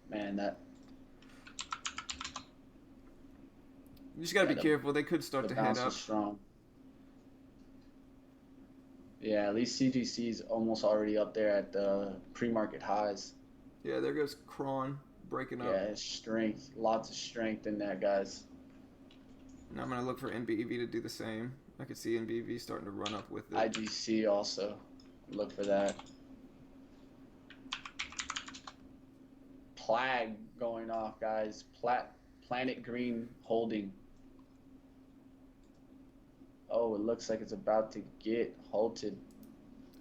man, that. You just gotta be careful. They could start The to head bounce up. was strong. Yeah, at least CGC is almost already up there at the pre-market highs. Yeah, there goes Kron breaking up. Yeah, it's strength. Lots of strength in that, guys. Now I'm gonna look for NBEV to do the same. I could see NBEV starting to run up with it. IGC also. Look for that. Plag going off, guys. Planet Green holding. Oh, it looks like it's about to get halted.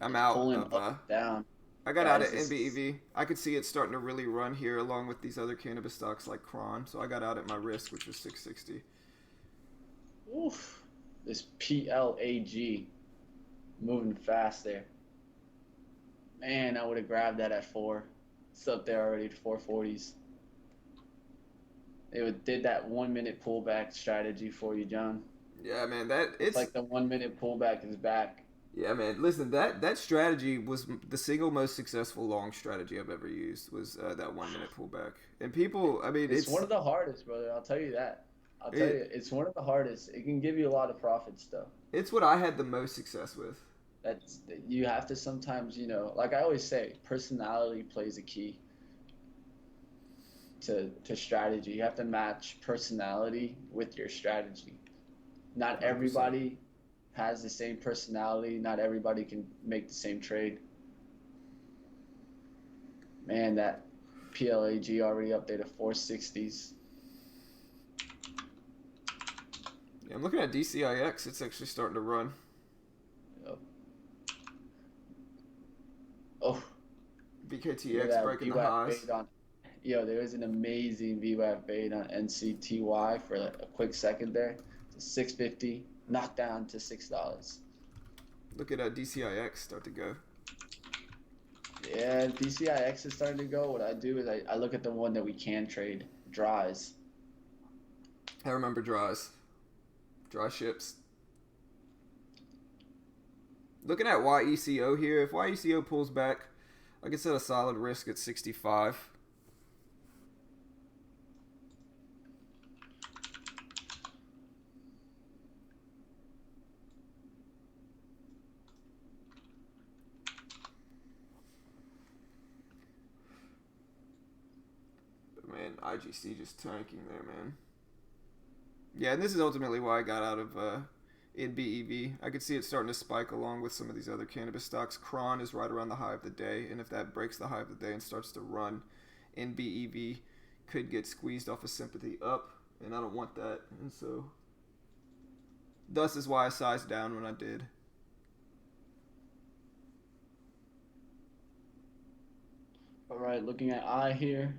I'm out Pulling of. up, down. I got Guys, out of this is- NBEV. I could see it starting to really run here, along with these other cannabis stocks like Kron. So I got out at my risk, which was 660. Oof. This PLAG moving fast there. Man, I would have grabbed that at 4. It's up there already to 440s. Did that 1 minute pullback strategy for you, John. Yeah, man, It's like the 1 minute pullback is back. Yeah, man. Listen, that strategy was the single most successful long strategy I've ever used. Was that 1 minute pullback. And people, I mean, It's one of the hardest, brother. I'll tell you that. I'll tell you, it's one of the hardest. It can give you a lot of profits, though. It's what I had the most success with. You have to sometimes, like I always say, personality plays a key to strategy. You have to match personality with your strategy. Not 100%. everybody has the same personality. Not everybody can make the same trade. Man, that PLAG already up there to 460s. Yeah, I'm looking at DCIX. It's actually starting to run. Yep. Oh, BKTX breaking the highs. There was an amazing VWAP bait on NCTY for like a quick second there. It's a 650, knocked down to $6. Look at DCIX start to go. Yeah, DCIX is starting to go. What I do is I look at the one that we can trade, dries. I remember dries. Dry ships. Looking at YECO here, if YECO pulls back, I can set a solid risk at 65. But man, IGC just tanking there, man. Yeah, and this is ultimately why I got out of NBEV. I could see it starting to spike along with some of these other cannabis stocks. Cron is right around the high of the day, and if that breaks the high of the day and starts to run, NBEV could get squeezed off of sympathy up, and I don't want that. And so, thus is why I sized down when I did. All right, looking at I here,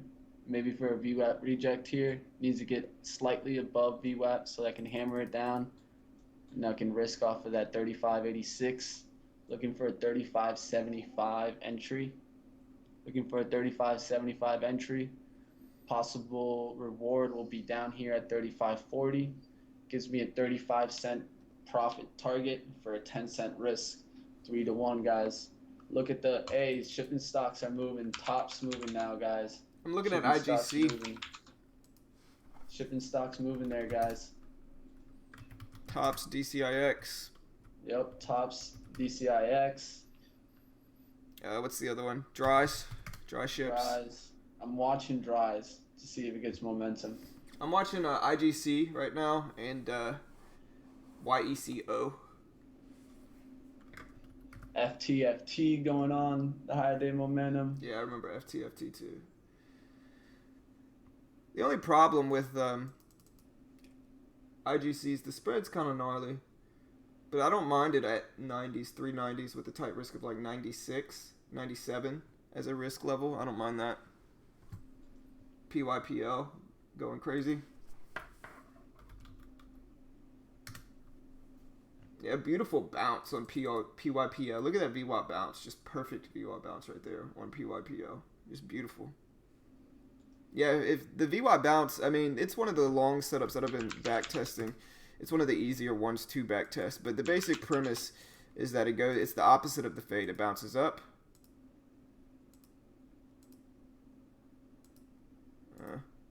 maybe for a VWAP reject here, needs to get slightly above VWAP so that I can hammer it down. Now I can risk off of that 35.86. Looking for a 35.75 entry. Looking for a 35.75 entry. Possible reward will be down here at 35.40. Gives me a 35-cent profit target for a 10-cent risk. 3-to-1, guys. Look at the A's. Shipping stocks are moving. Tops moving now, guys. I'm looking at IGC. Shipping stocks moving there, guys. Tops DCIX. Yep, tops DCIX. What's the other one? Dries. Dry ships. Dries. I'm watching dries to see if it gets momentum. I'm watching IGC right now and YECO. FTFT going on, the higher day momentum. Yeah, I remember FTFT too. The only problem with IGC is the spread's kind of gnarly. But I don't mind it at 90s, 390s with a tight risk of like 96, 97 as a risk level. I don't mind that. PYPL going crazy. Yeah, beautiful bounce on PYPL. Look at that VWAP bounce. Just perfect VWAP bounce right there on PYPL. Just beautiful. Yeah, if the VWAP bounce, I mean, it's one of the long setups that I've been back testing. It's one of the easier ones to back test. But the basic premise is that it's the opposite of the fade. It bounces up.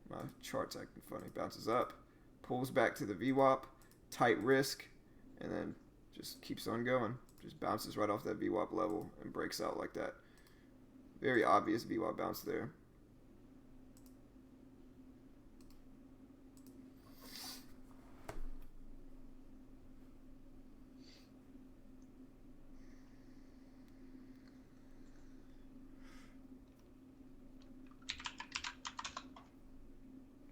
My chart's acting funny. Bounces up. Pulls back to the VWAP. Tight risk. And then just keeps on going. Just bounces right off that VWAP level and breaks out like that. Very obvious VWAP bounce there.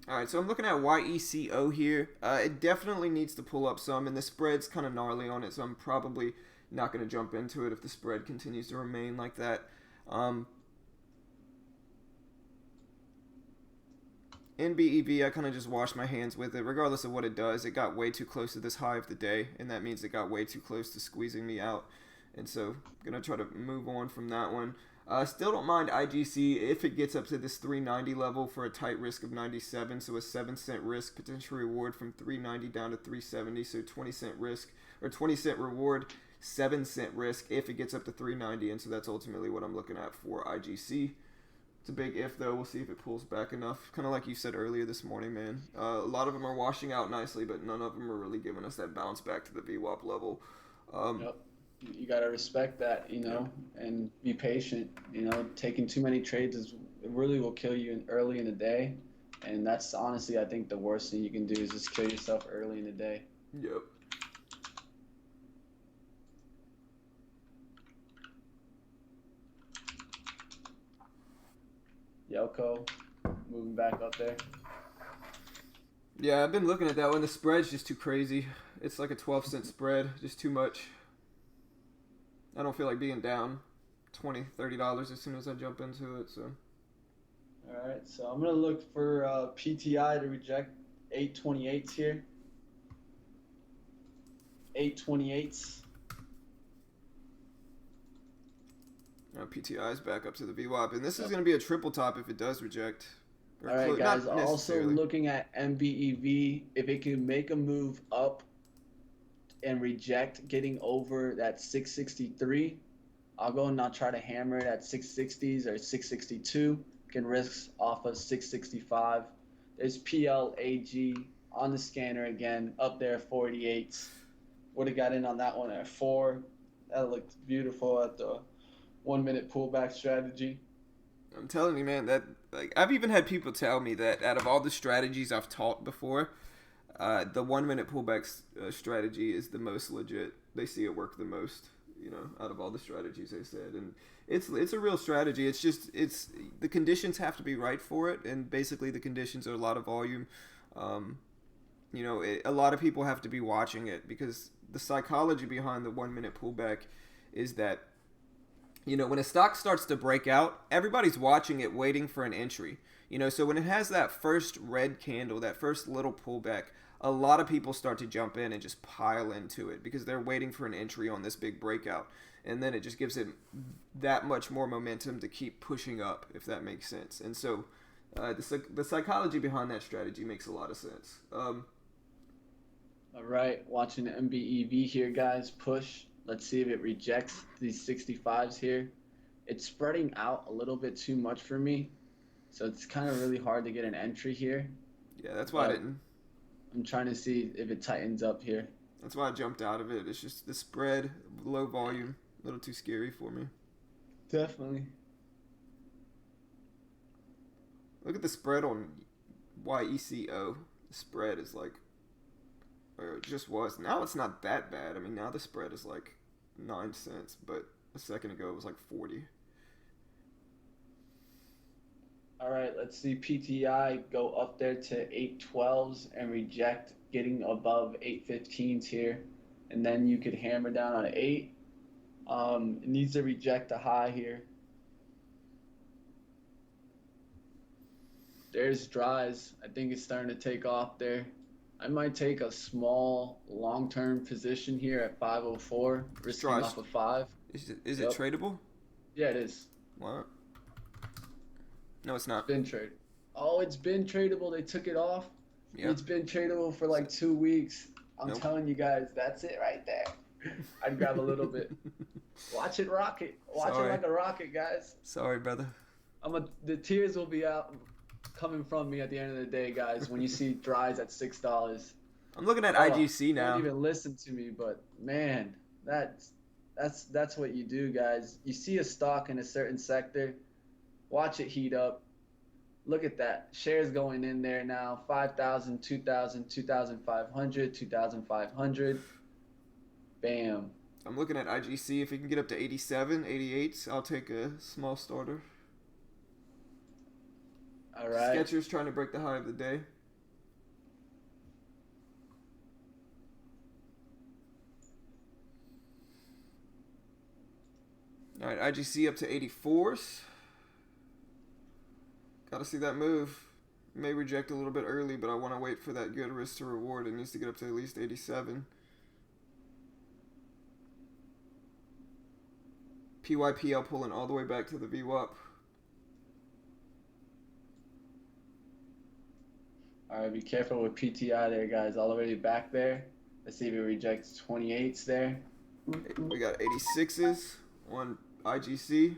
Alright, so I'm looking at YECO here. It definitely needs to pull up some, and the spread's kind of gnarly on it, so I'm probably not going to jump into it if the spread continues to remain like that. NBEV, I kind of just washed my hands with it. Regardless of what it does, it got way too close to this high of the day, and that means it got way too close to squeezing me out. And so I'm going to try to move on from that one. Still don't mind IGC if it gets up to this 390 level for a tight risk of 97, so a 7-cent risk, potential reward from 390 down to 370, so 20-cent risk, or 20-cent reward, 7-cent risk if it gets up to 390, and so that's ultimately what I'm looking at for IGC. It's a big if, though. We'll see if it pulls back enough. Kind of like you said earlier this morning, man. A lot of them are washing out nicely, but none of them are really giving us that bounce back to the VWAP level. Yep. You got to respect that, and be patient. Taking too many trades it really will kill you early in the day. And that's honestly, I think, the worst thing you can do is just kill yourself early in the day. Yep. Yoko moving back up there. Yeah, I've been looking at that one. The spread's just too crazy. It's like a 12-cent spread, just too much. I don't feel like being down $20, $30 as soon as I jump into it. So All right, so I'm gonna look for PTI to reject 828s here. 828s. PTI is back up to the VWAP, and this is going to be a triple top if it does reject. All right, guys. Also looking at MBEV, if it can make a move up and reject getting over that 663, I'll go and I'll try to hammer it at 660s or 662. Can risk off of 665. There's PLAG on the scanner again, up there 48s. Would have got in on that one at 4. That looked beautiful at the 1 minute pullback strategy. I'm telling you, man, that I've even had people tell me that out of all the strategies I've taught before, the 1 minute pullback strategy is the most legit. They see it work the most, out of all the strategies they said, and it's a real strategy. It's just the conditions have to be right for it, and basically the conditions are a lot of volume. A lot of people have to be watching it because the psychology behind the 1 minute pullback is that. When a stock starts to break out, everybody's watching it, waiting for an entry. So when it has that first red candle, that first little pullback, a lot of people start to jump in and just pile into it because they're waiting for an entry on this big breakout. And then it just gives it that much more momentum to keep pushing up, if that makes sense. And so the psychology behind that strategy makes a lot of sense. All right, watching the MBEV here, guys, push. Let's see if it rejects these 65s here. It's spreading out a little bit too much for me, so it's kind of really hard to get an entry here. Yeah, that's why I didn't. I'm trying to see if it tightens up here. That's why I jumped out of it. It's just the spread, low volume, a little too scary for me. Definitely. Look at the spread on YECO. The spread is like, or it just was. Now it's not that bad. I mean, now the spread is like 9 cents, but a second ago it was like 40. All right, let's see PTI go up there to 812s and reject getting above 815s here. And then you could hammer down on 8. It needs to reject a high here. There's dries. I think it's starting to take off there. I might take a small long-term position here at 504, risking off of 5. Is it tradable? Yeah, it is. What? No, it's not. It's been traded. Oh, it's been tradable. They took it off. Yep. It's been tradable for like 2 weeks. I'm telling you guys, that's it right there. I'd grab a little bit. Watch it rocket. Watch it like a rocket, guys. Sorry, brother. The tears will be out coming from me at the end of the day, guys, when you see dries at $6. I'm looking at IGC now. Don't even listen to me, but man, that's what you do, guys. You see a stock in a certain sector, watch it heat up. Look at that. Shares going in there now. 5,000, 2,000, 2,500, 2,500. Bam. I'm looking at IGC. If it can get up to 87, 88, I'll take a small starter. All right. Skechers trying to break the high of the day. All right, IGC up to 84s. Got to see that move. May reject a little bit early, but I want to wait for that good risk to reward. It needs to get up to at least 87. PYPL pulling all the way back to the VWAP. All right, be careful with PTI there, guys. All the way back there. Let's see if it rejects 28s there. We got 86s on IGC.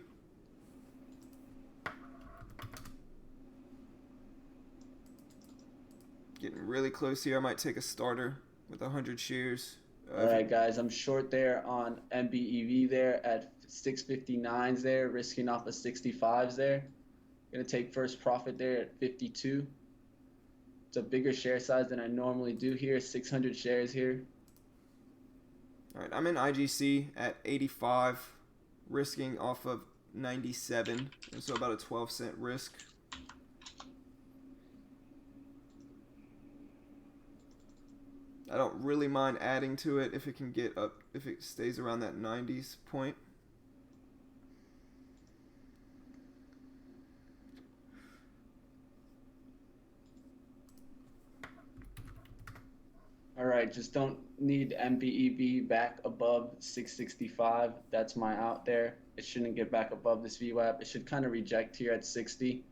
Getting really close here. I might take a starter with 100 shares. All right, guys. I'm short there on MBEV there at 659s there, risking off of 65s there. Going to take first profit there at 52. It's a bigger share size than I normally do here, 600 shares here. All right, I'm in IGC at 85, risking off of 97, and so about a 12-cent risk. I don't really mind adding to it if it can get up, if it stays around that 90s point. All right, just don't need MBEB back above 665. That's my out there. It shouldn't get back above this VWAP. It should kind of reject here at 60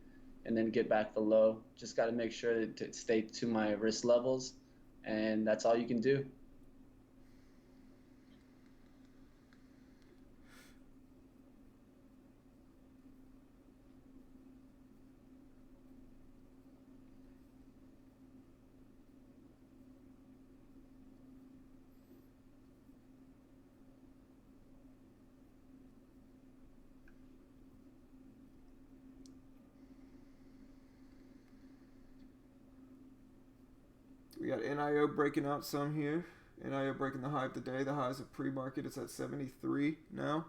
and then get back below. Just got to make sure to stay to my risk levels, and that's all you can do. We got NIO breaking out some here. NIO breaking the high of the day. The highs of pre-market. It's at 73 now.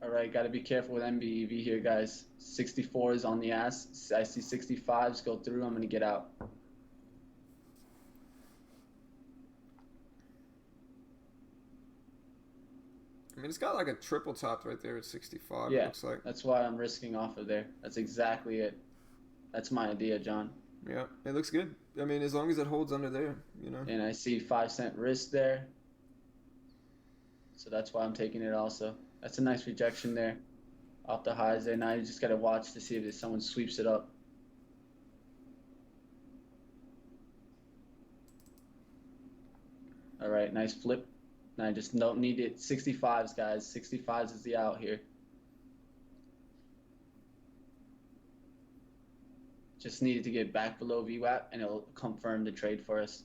All right, got to be careful with MBEV here, guys. 64 is on the ass. I see 65s go through. I'm going to get out. I mean, it's got like a triple top right there at 65. Yeah, It looks like. that's why I'm risking off of there. That's exactly it. That's my idea, John. Yeah, it looks good. I mean, as long as it holds under there, you know. And I see 5-cent risk there. So that's why I'm taking it also. That's a nice rejection there off the highs there. Now you just got to watch to see if someone sweeps it up. All right, nice flip. Now I just don't need it. 65s, guys. 65s is the out here. Just needed to get back below VWAP, and it'll confirm the trade for us.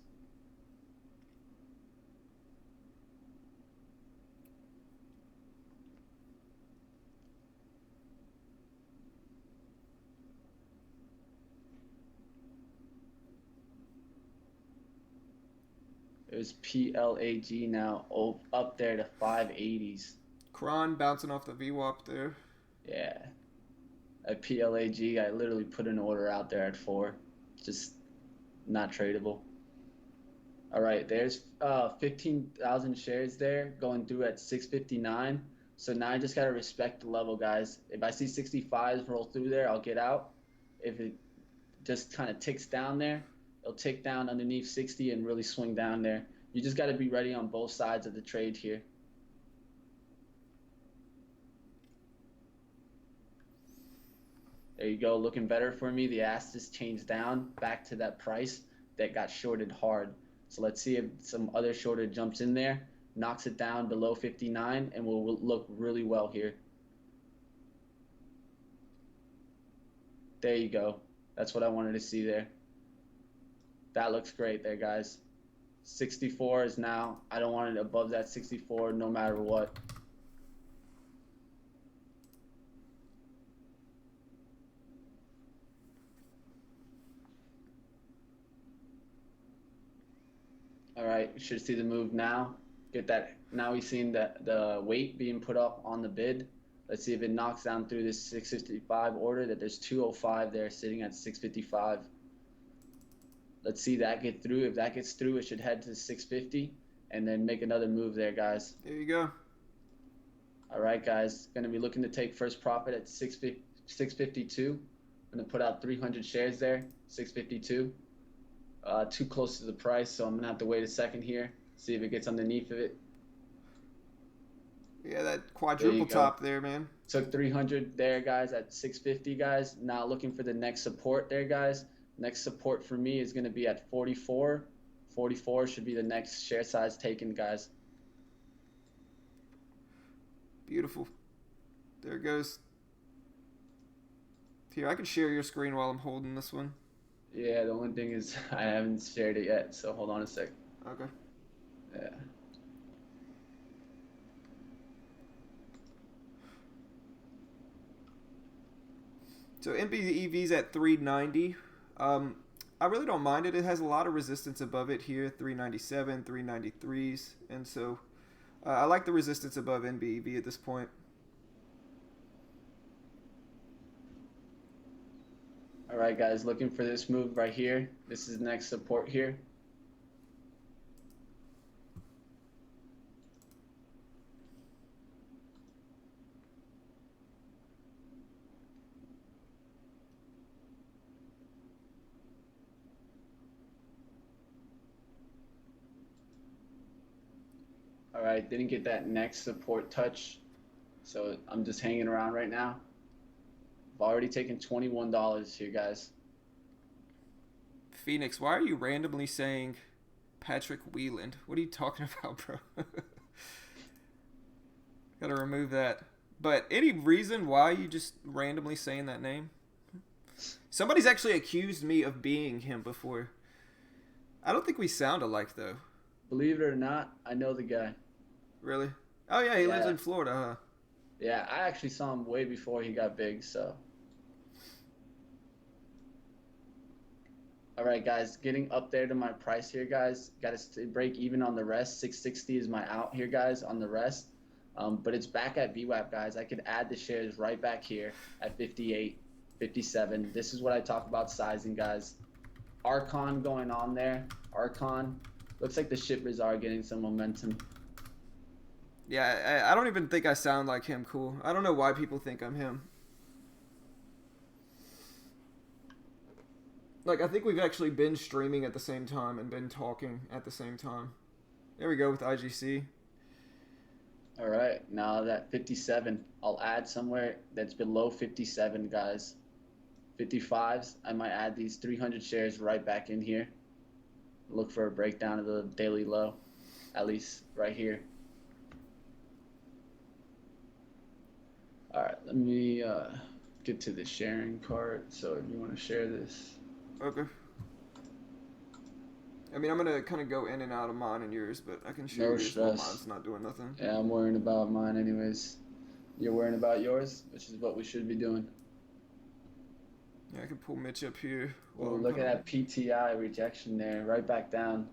There's PLAG now up there to 580s. Kron bouncing off the VWAP there. Yeah. At PLAG, I literally put an order out there at 4. Just not tradable. All right, there's 15,000 shares there going through at 659. So now I just got to respect the level, guys. If I see 65s roll through there, I'll get out. If it just kind of ticks down there, it'll tick down underneath 60 and really swing down there. You just got to be ready on both sides of the trade here. There you go, looking better for me. The ass just changed down back to that price that got shorted hard. So let's see if some other shorter jumps in there, knocks it down below 59, and we'll look really well here. There you go. That's what I wanted to see there. That looks great there, guys. 64 is now. I don't want it above that 64 no matter what. All right, you should see the move now. Get that. Now we've seen the weight being put up on the bid. Let's see if it knocks down through this 655 order that there's 205 there sitting at 655. Let's see that get through. If that gets through, it should head to 650 and then make another move there, guys. There you go. All right, guys. Going to be looking to take first profit at 652. Going to put out 300 shares there, 652. Too close to the price, so I'm going to have to wait a second here, see if it gets underneath of it. Yeah, that quadruple top there, man. Took 300 there, guys, at 650, guys. Now looking for the next support there, guys. Next support for me is going to be at 44. 44 should be the next share size taken, guys. Beautiful. There it goes. Here, I can share your screen while I'm holding this one. Yeah, the only thing is I haven't shared it yet, so hold on a sec. Okay. Yeah. So NBEV's at 390. I really don't mind it. It has a lot of resistance above it here, 397, 393s, and so I like the resistance above NBEV at this point. All right, guys, looking for this move right here. This is the next support here. All right, didn't get that next support touch, so I'm just hanging around right now. I've already taken $21 here, guys. Phoenix, why are you randomly saying Patrick Wieland? What are you talking about, bro? Gotta remove that. But any reason why you just randomly saying that name? Somebody's actually accused me of being him before. I don't think we sound alike, though. Believe it or not, I know the guy. Really? Oh, yeah, he lives in Florida, huh? Yeah, I actually saw him way before he got big, so. All right, guys, getting up there to my price here, guys. Got to break even on the rest. 660 is my out here, guys, on the rest. But it's back at VWAP, guys. I could add the shares right back here at 58, 57. This is what I talk about sizing, guys. Archon going on there. Archon. Looks like the shippers are getting some momentum. Yeah, I don't even think I sound like him, cool. I don't know why people think I'm him. Like, I think we've actually been streaming at the same time and been talking at the same time. There we go with IGC. All right, now that 57, I'll add somewhere that's below 57, guys. 55s, I might add these 300 shares right back in here. Look for a breakdown of the daily low, at least right here. All right, let me get to the sharing part. So if you want to share this. Okay. I mean, I'm going to kind of go in and out of mine and yours, but I can share yours while mine's not doing nothing. Yeah, I'm worrying about mine anyways. You're worrying about yours, which is what we should be doing. Yeah, I can pull Mitch up here. Oh, look at that PTI rejection there, right back down.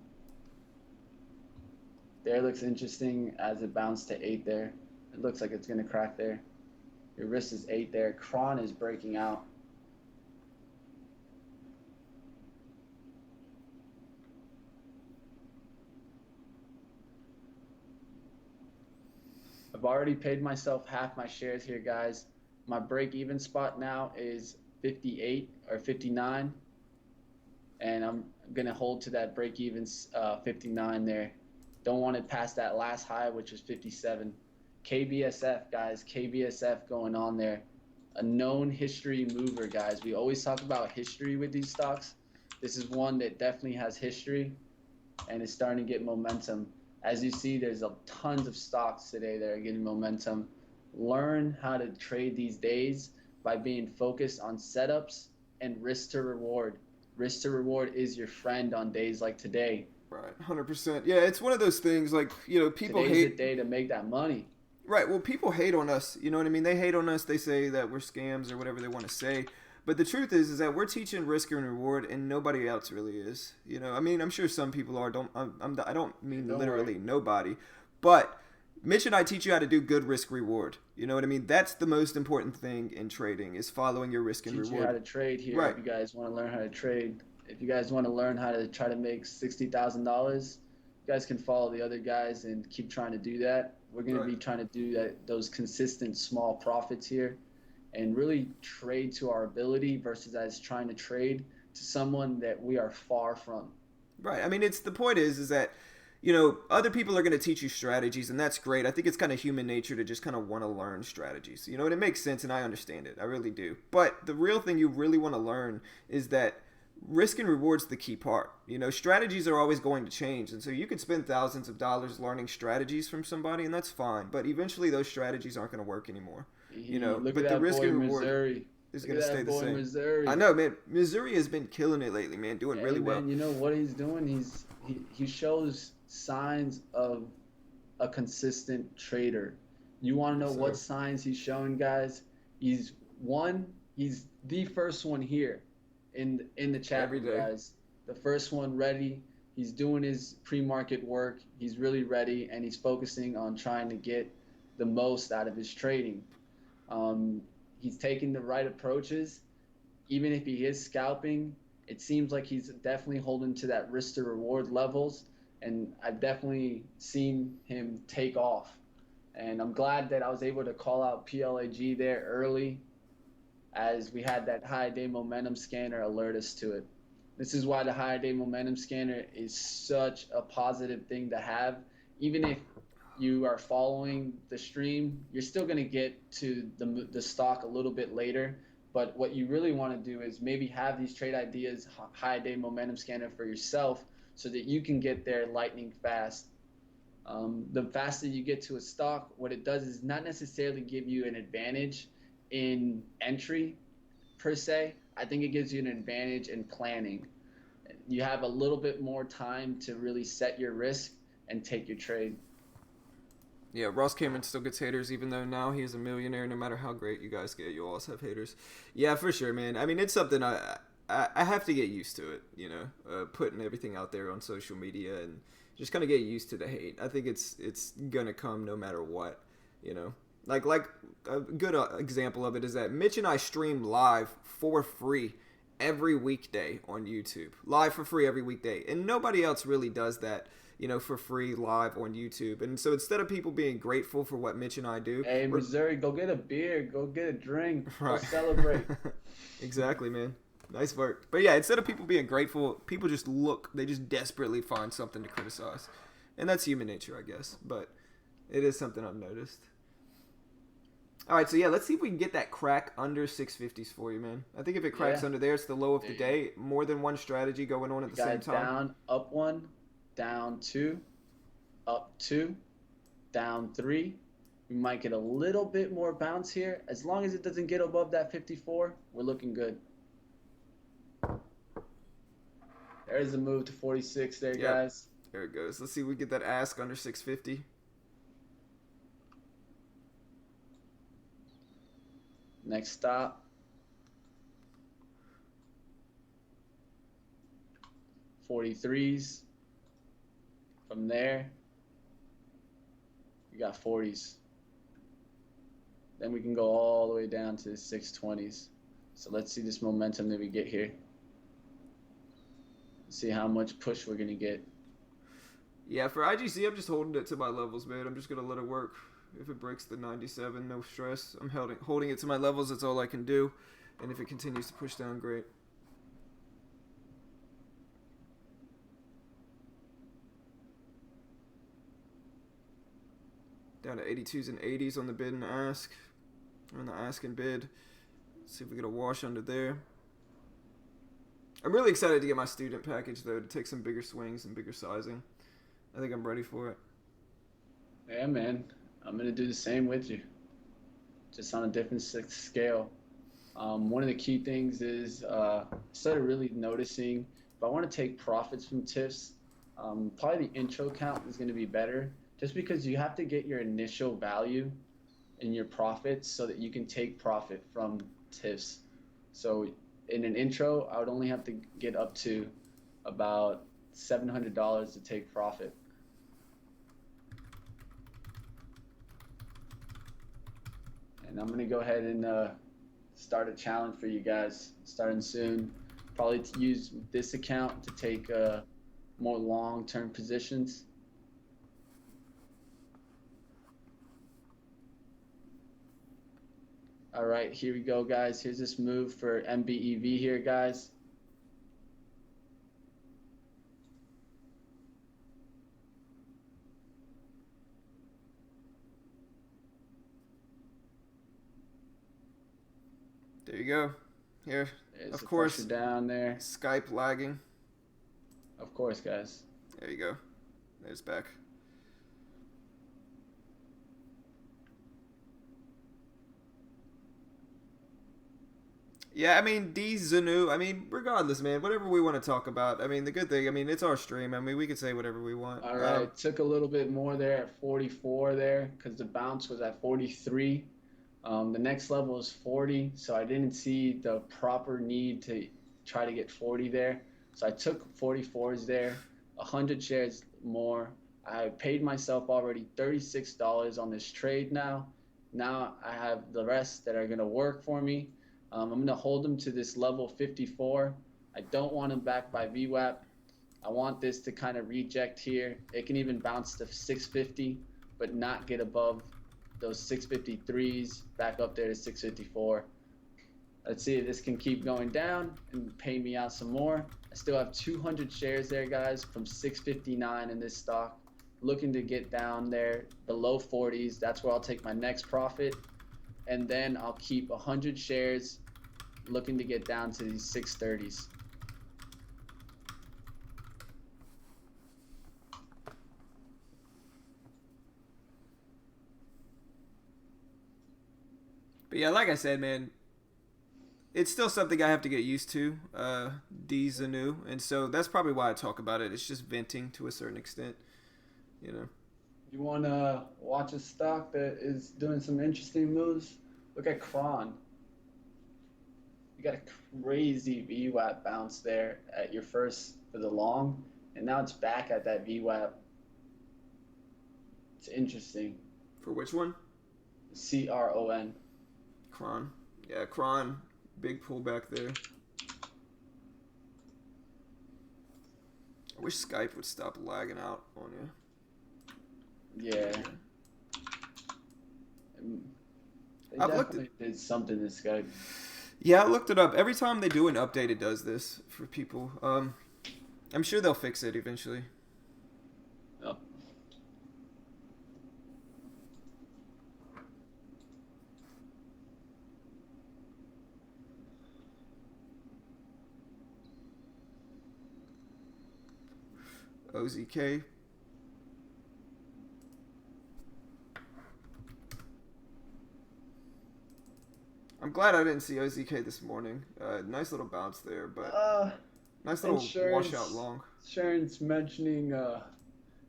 There looks interesting as it bounced to 8 there. It looks like it's going to crack there. Your wrist is 8 there. Cron is breaking out. I've already paid myself half my shares here, guys. My break-even spot now is 58 or 59, and I'm going to hold to that break-even 59 there. Don't want to pass that last high, which was 57. KBSF, guys, KBSF going on there. A known history mover, guys. We always talk about history with these stocks. This is one that definitely has history and is starting to get momentum. As you see, there's tons of stocks today that are getting momentum. Learn how to trade these days by being focused on setups and risk to reward. Risk to reward is your friend on days like today. Right, 100%. Yeah, it's one of those things like, you know, people Today's the day to make that money. Right, well, people hate on us, you know what I mean? They hate on us, they say that we're scams or whatever they want to say. But the truth is that we're teaching risk and reward, and nobody else really is. You know, I mean, I'm sure some people are. I don't mean literally nobody, but Mitch and I teach you how to do good risk reward. You know what I mean? That's the most important thing in trading is following your risk and reward. Teach you how to trade here. Right. If you guys want to learn how to trade, if you guys want to learn how to try to make $60,000, you guys can follow the other guys and keep trying to do that. We're going to be trying to do that, those consistent small profits here. And really trade to our ability versus as trying to trade to someone that we are far from. Right. I mean, it's the point is that, you know, other people are going to teach you strategies, and that's great. I think it's kind of human nature to just kind of want to learn strategies. You know, and it makes sense, and I understand it. I really do. But the real thing you really want to learn is that risk and reward's the key part. You know, strategies are always going to change, and so you could spend thousands of dollars learning strategies from somebody, and that's fine. But eventually, those strategies aren't going to work anymore. You know, look but at the that risk boy and reward. Missouri. is Look going at to stay that the boy same. I Missouri. know, man. Missouri has been killing it lately, man. Doing Hey really well. man, you know what he's doing? He shows signs of a consistent trader. You want to know Yes, what sir. signs he's showing, guys? He's one. He's the first one here in the chat Every room, day. guys. The first one ready. He's doing his pre-market work. He's really ready, and he's focusing on trying to get the most out of his trading. Um, he's taking the right approaches. Even if he is scalping, it seems like he's definitely holding to that risk to reward levels. And I've definitely seen him take off. And I'm glad that I was able to call out PLAG there early as we had that high day momentum scanner alert us to it. This is why the high day momentum scanner is such a positive thing to have. Even if you are following the stream, you're still going to get to the stock a little bit later. But what you really want to do is maybe have these trade ideas, high day momentum scanner for yourself so that you can get there lightning fast. The faster you get to a stock, what it does is not necessarily give you an advantage in entry per se. I think it gives you an advantage in planning. You have a little bit more time to really set your risk and take your trade. Yeah, Ross Cameron still gets haters, even though now he is a millionaire. No matter how great you guys get, you always have haters. Yeah, for sure, man. I mean, it's something I have to get used to it. You know, putting everything out there on social media and just kind of get used to the hate. I think it's gonna come no matter what. You know, like a good example of it is that Mitch and I stream live for free every weekday on YouTube, live for free every weekday, and nobody else really does that, you know, for free live on YouTube. And so instead of people being grateful for what Mitch and I do, Hey, Missouri, go get a beer, go get a drink, go right. celebrate. Exactly, man. Nice work. But yeah, instead of people being grateful, people just they just desperately find something to criticize. And that's human nature, I guess. But it is something I've noticed. All right, so yeah, let's see if we can get that crack under 650s for you, man. I think if it cracks under there, it's the low of the day. More than one strategy going on at the same time. Down, up one, down two, up two, down three. We might get a little bit more bounce here. As long as it doesn't get above that 54, we're looking good. There's a move to 46 there, guys. There it goes. Let's see if we get that ask under 650. Next stop. 43s. From there, we got 40s. Then we can go all the way down to the 620s. So let's see this momentum that we get here. See how much push we're going to get. Yeah, for IGC, I'm just holding it to my levels, man. I'm just going to let it work. If it breaks the 97, no stress. I'm holding it to my levels. That's all I can do. And if it continues to push down, great. Down to 82s and 80s on the bid and ask. On the ask and bid. Let's see if we get a wash under there. I'm really excited to get my student package, though, to take some bigger swings and bigger sizing. I think I'm ready for it. Yeah, man. I'm going to do the same with you. Just on a different scale. One of the key things is instead of really noticing, if I want to take profits from TIFs, probably the intro count is going to be better. Just because you have to get your initial value in your profits so that you can take profit from TIFs. So in an intro, I would only have to get up to about $700 to take profit. And I'm going to go ahead and start a challenge for you guys starting soon. Probably to use this account to take more long-term positions. All right, here we go, guys. Here's this move for MBEV here, guys. There you go. Here, There's of course, down there. Skype lagging. Of course, guys. There you go. There's back. Yeah, I mean, D Zanu. I mean, regardless, man, whatever we want to talk about. I mean, the good thing, I mean, it's our stream. I mean, we can say whatever we want. All right, took a little bit more there at 44 there because the bounce was at 43. The next level is 40, so I didn't see the proper need to try to get 40 there. So I took 44s there, 100 shares more. I paid myself already $36 on this trade now. Now I have the rest that are going to work for me. I'm going to hold them to this level 54. I don't want them back by VWAP. I want this to kind of reject here. It can even bounce to 650, but not get above those 653s, back up there to 654. Let's see if this can keep going down and pay me out some more. I still have 200 shares there, guys, from 659 in this stock. Looking to get down there below 40s. That's where I'll take my next profit. And then I'll keep 100 shares looking to get down to these 630s. But yeah, like I said, man, it's still something I have to get used to. D Zanu, and so that's probably why I talk about it. It's just venting to a certain extent, you know. You want to watch a stock that is doing some interesting moves? Look at Kron. You got a crazy VWAP bounce there at your first for the long, and now it's back at that VWAP. It's interesting. For which one? CRON. Kron. Yeah, Kron. Big pullback there. I wish Skype would stop lagging out on you. Yeah. They definitely did something to Skype. Yeah, I looked it up. Every time they do an update, it does this for people. I'm sure they'll fix it eventually. Yep. OZK. I'm glad I didn't see OZK this morning. Nice little bounce there, but nice little washout long. Sharon's mentioning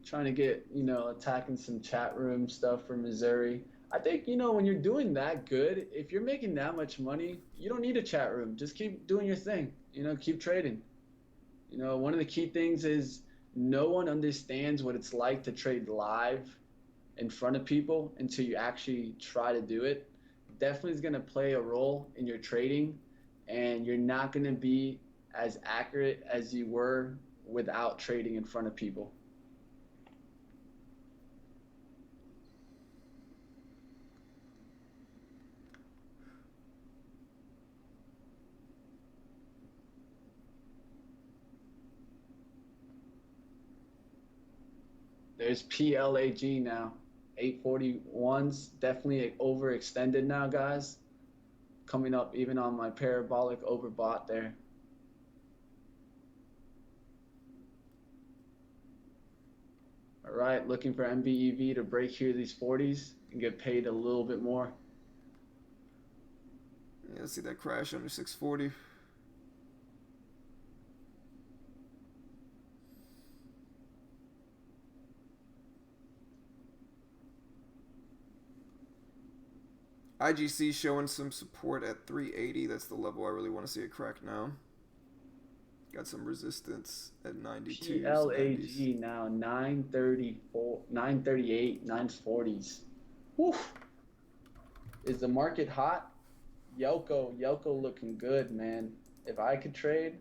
trying to get, attacking some chat room stuff for Missouri. I think, when you're doing that good, if you're making that much money, you don't need a chat room. Just keep doing your thing. Keep trading. One of the key things is no one understands what it's like to trade live in front of people until you actually try to do it. Definitely is going to play a role in your trading, and you're not going to be as accurate as you were without trading in front of people. There's PLAG now. 841's definitely overextended now, guys. Coming up even on my parabolic overbought there. All right, looking for MBEV to break here these 40s and get paid a little bit more. Yeah, let's see that crash under 640. IGC showing some support at 380. That's the level I really want to see it crack now. Got some resistance at 92. PLAG now 934, 938, 940s. Whew. Is the market hot? Yelko looking good, man. If I could trade,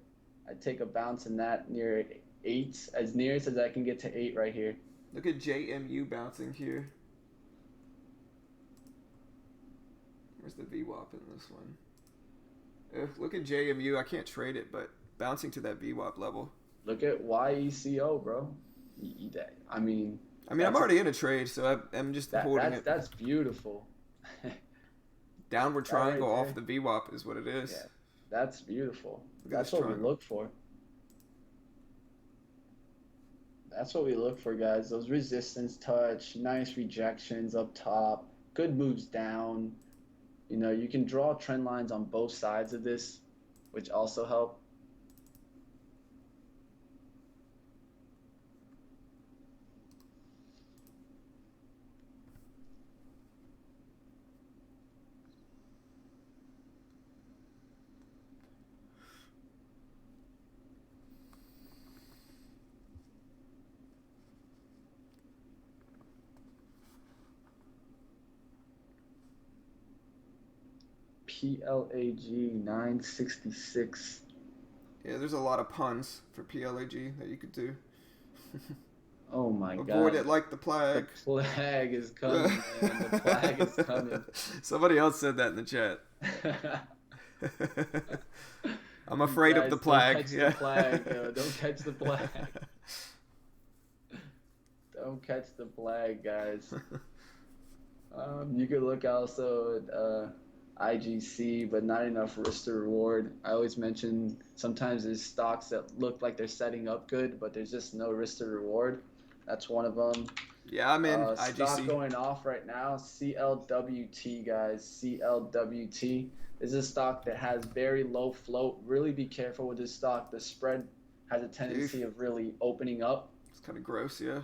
I'd take a bounce in that near 8s, as nearest as I can get to 8 right here. Look at JMU bouncing here. Where's the VWAP in this one? Look at JMU. I can't trade it, but bouncing to that VWAP level. Look at YECO, bro. I mean, I'm already in a trade, so I'm just holding it. That's beautiful. Downward triangle right off the VWAP is what it is. Yeah, that's beautiful. That's what we look for. That's what we look for, guys. Those resistance touch, nice rejections up top, good moves down. You know, you can draw trend lines on both sides of this, which also help. PLAG 966. Yeah, there's a lot of puns for PLAG that you could do. Oh my Avoid it God. like the The plague. plague is coming, man. The plague is coming. Somebody else said that in the chat. I'm afraid of the Guys, don't plague. catch the Yeah. plague, yo. Don't catch the plague. Don't catch the plague, guys. You could look also at IGC, but not enough risk to reward. I always mention sometimes there's stocks that look like they're setting up good, but there's just no risk to reward. That's one of them. Yeah, I'm in Stock IGC. going off right now, CLWT, guys. CLWT. This is a stock that has very low float. Really be careful with this stock. The spread has a tendency of really opening up, It's kind of gross, yeah.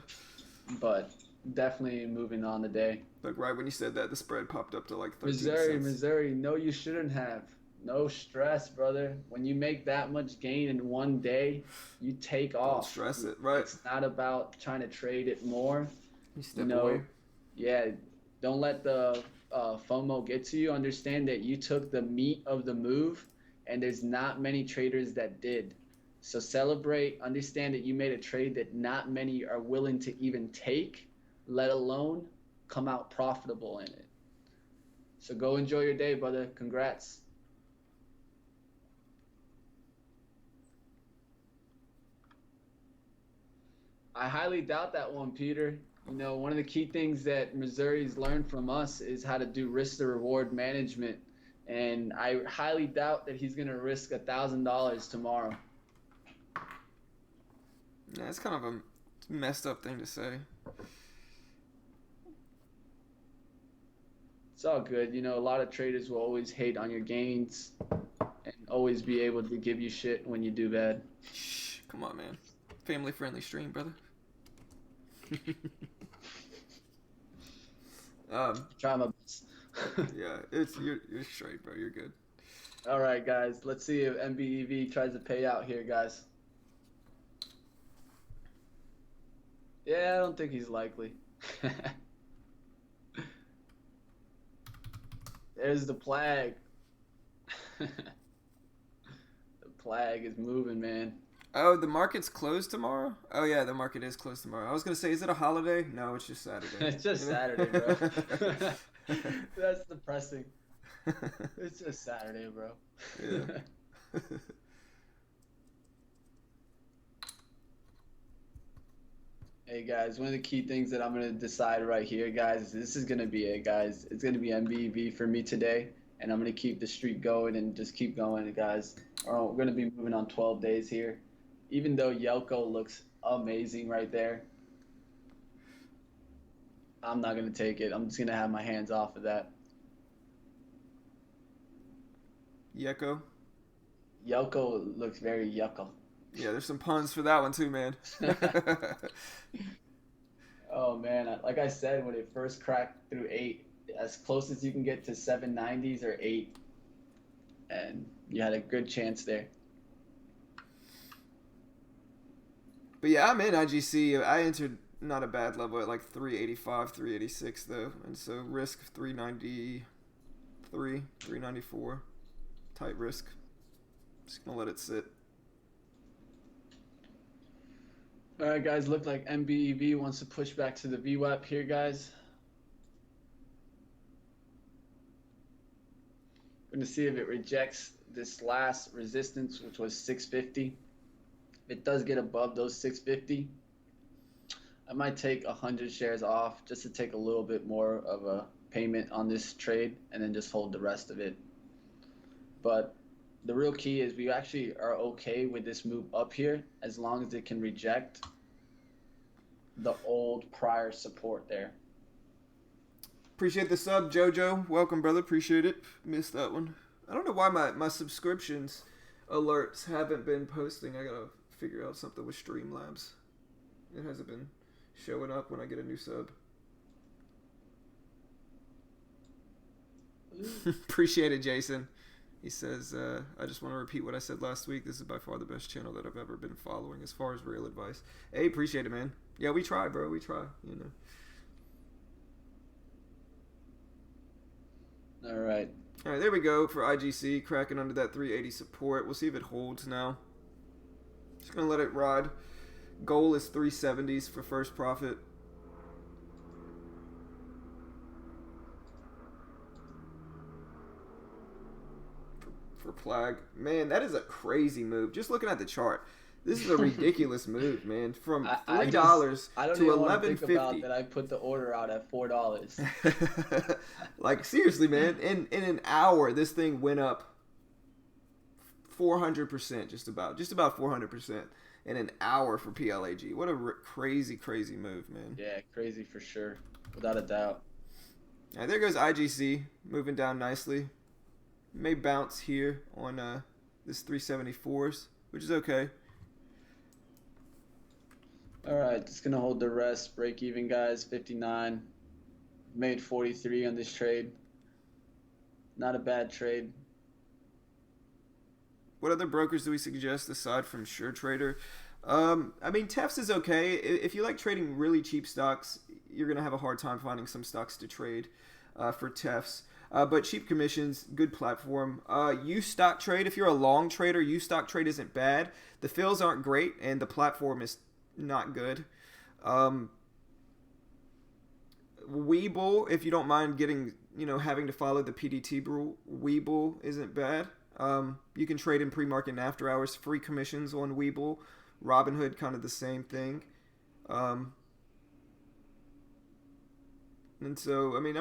but definitely moving on today. Like right when you said that, the spread popped up to like 13 cents. Missouri. No, you shouldn't have. No stress, brother. When you make that much gain in one day, you take Don't off. stress it, right? It's not about trying to trade it more. You step away. Yeah, don't let the FOMO get to you. Understand that you took the meat of the move, and there's not many traders that did. So celebrate. Understand that you made a trade that not many are willing to even take, let alone come out profitable in it. So go enjoy your day, brother. Congrats. I highly doubt that one, Peter. You know, one of the key things that Missouri's learned from us is how to do risk to reward management. And I highly doubt that he's going to risk $1,000 tomorrow. Yeah, it's kind of a messed up thing to say. It's all good. You know, a lot of traders will always hate on your gains and always be able to give you shit when you do bad. Shh, come on, man. Family friendly stream, brother. Try my best. Yeah, you're straight, bro. You're good. All right, guys. Let's see if MBEV tries to pay out here, guys. Yeah, I don't think he's likely. There's the plague. The plague is moving, man. Oh, the market's closed tomorrow? Oh, yeah, the market is closed tomorrow. I was going to say, is it a holiday? No, it's just Saturday. It's just Saturday, bro. That's depressing. It's just Saturday, bro. Yeah. Hey, guys, one of the key things that I'm going to decide right here, guys, this is going to be it, guys. It's going to be MBEV for me today, and I'm going to keep the streak going and just keep going, guys. We're going to be moving on 12 days here. Even though Yelko looks amazing right there, I'm not going to take it. I'm just going to have my hands off of that. Yeko? Yelko looks very yucko. Yeah, there's some puns for that one too, man. Oh, man. Like I said, when it first cracked through 8, as close as you can get to 790s or 8. And you had a good chance there. But yeah, I'm in IGC. I entered not a bad level at like 385, 386 though. And so risk 393, 394. Tight risk. Just gonna let it sit. All right, guys. Look like MBEV wants to push back to the VWAP here, guys. We're going to see if it rejects this last resistance, which was 650. If it does get above those 650, I might take 100 shares off just to take a little bit more of a payment on this trade and then just hold the rest of it. But the real key is we actually are okay with this move up here as long as it can reject the old prior support there. Appreciate the sub, Jojo. Welcome, brother. Appreciate it. Missed that one. I don't know why my subscriptions alerts haven't been posting. I gotta figure out something with Streamlabs. It hasn't been showing up when I get a new sub. Appreciate it, Jason. He says, I just want to repeat what I said last week. This is by far the best channel that I've ever been following as far as real advice. Hey, appreciate it, man. Yeah, we try, bro. We try, you know. All right. All right, there we go for IGC. Cracking under that 380 support. We'll see if it holds now. Just going to let it ride. Goal is 370s for first profit. For Plague. Man, that is a crazy move. Just looking at the chart. This is a ridiculous move, man. From $3 I to $11.50. That I put the order out at $4. Like, seriously, man. In an hour, this thing went up 400%, just about 400% in an hour for PLAG. What a crazy, crazy move, man. Yeah, crazy for sure, without a doubt. All right, there goes IGC, moving down nicely. May bounce here on this 374s, which is okay. All right, just gonna hold the rest. Break even, guys. 59. Made 43 on this trade. Not a bad trade. What other brokers do we suggest aside from SureTrader? I mean, Tefs is okay. If you like trading really cheap stocks, you're gonna have a hard time finding some stocks to trade for Tefs. But cheap commissions, good platform. Use stock trade. If you're a long trader, use stock trade isn't bad. The fills aren't great, and the platform is not good. Webull, if you don't mind getting, having to follow the PDT rule, Webull isn't bad. You can trade in pre-market and after hours, free commissions on Webull. Robinhood, kind of the same thing. And so, I mean,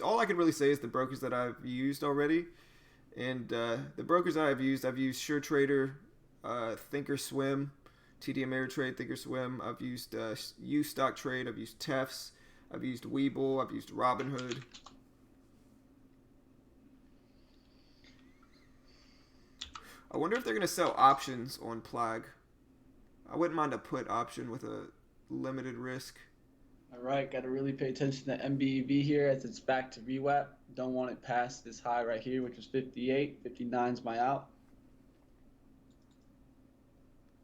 all I could really say is the brokers that I've used already. And the brokers that I've used SureTrader, Thinkorswim, TD Ameritrade, Thinkorswim. I've used Stock Trade. I've used Tefs. I've used Webull. I've used Robinhood. I wonder if they're going to sell options on Plague. I wouldn't mind a put option with a limited risk. All right, got to really pay attention to MBEV here as it's back to VWAP. Don't want it past this high right here, which was 58. 59 is my out.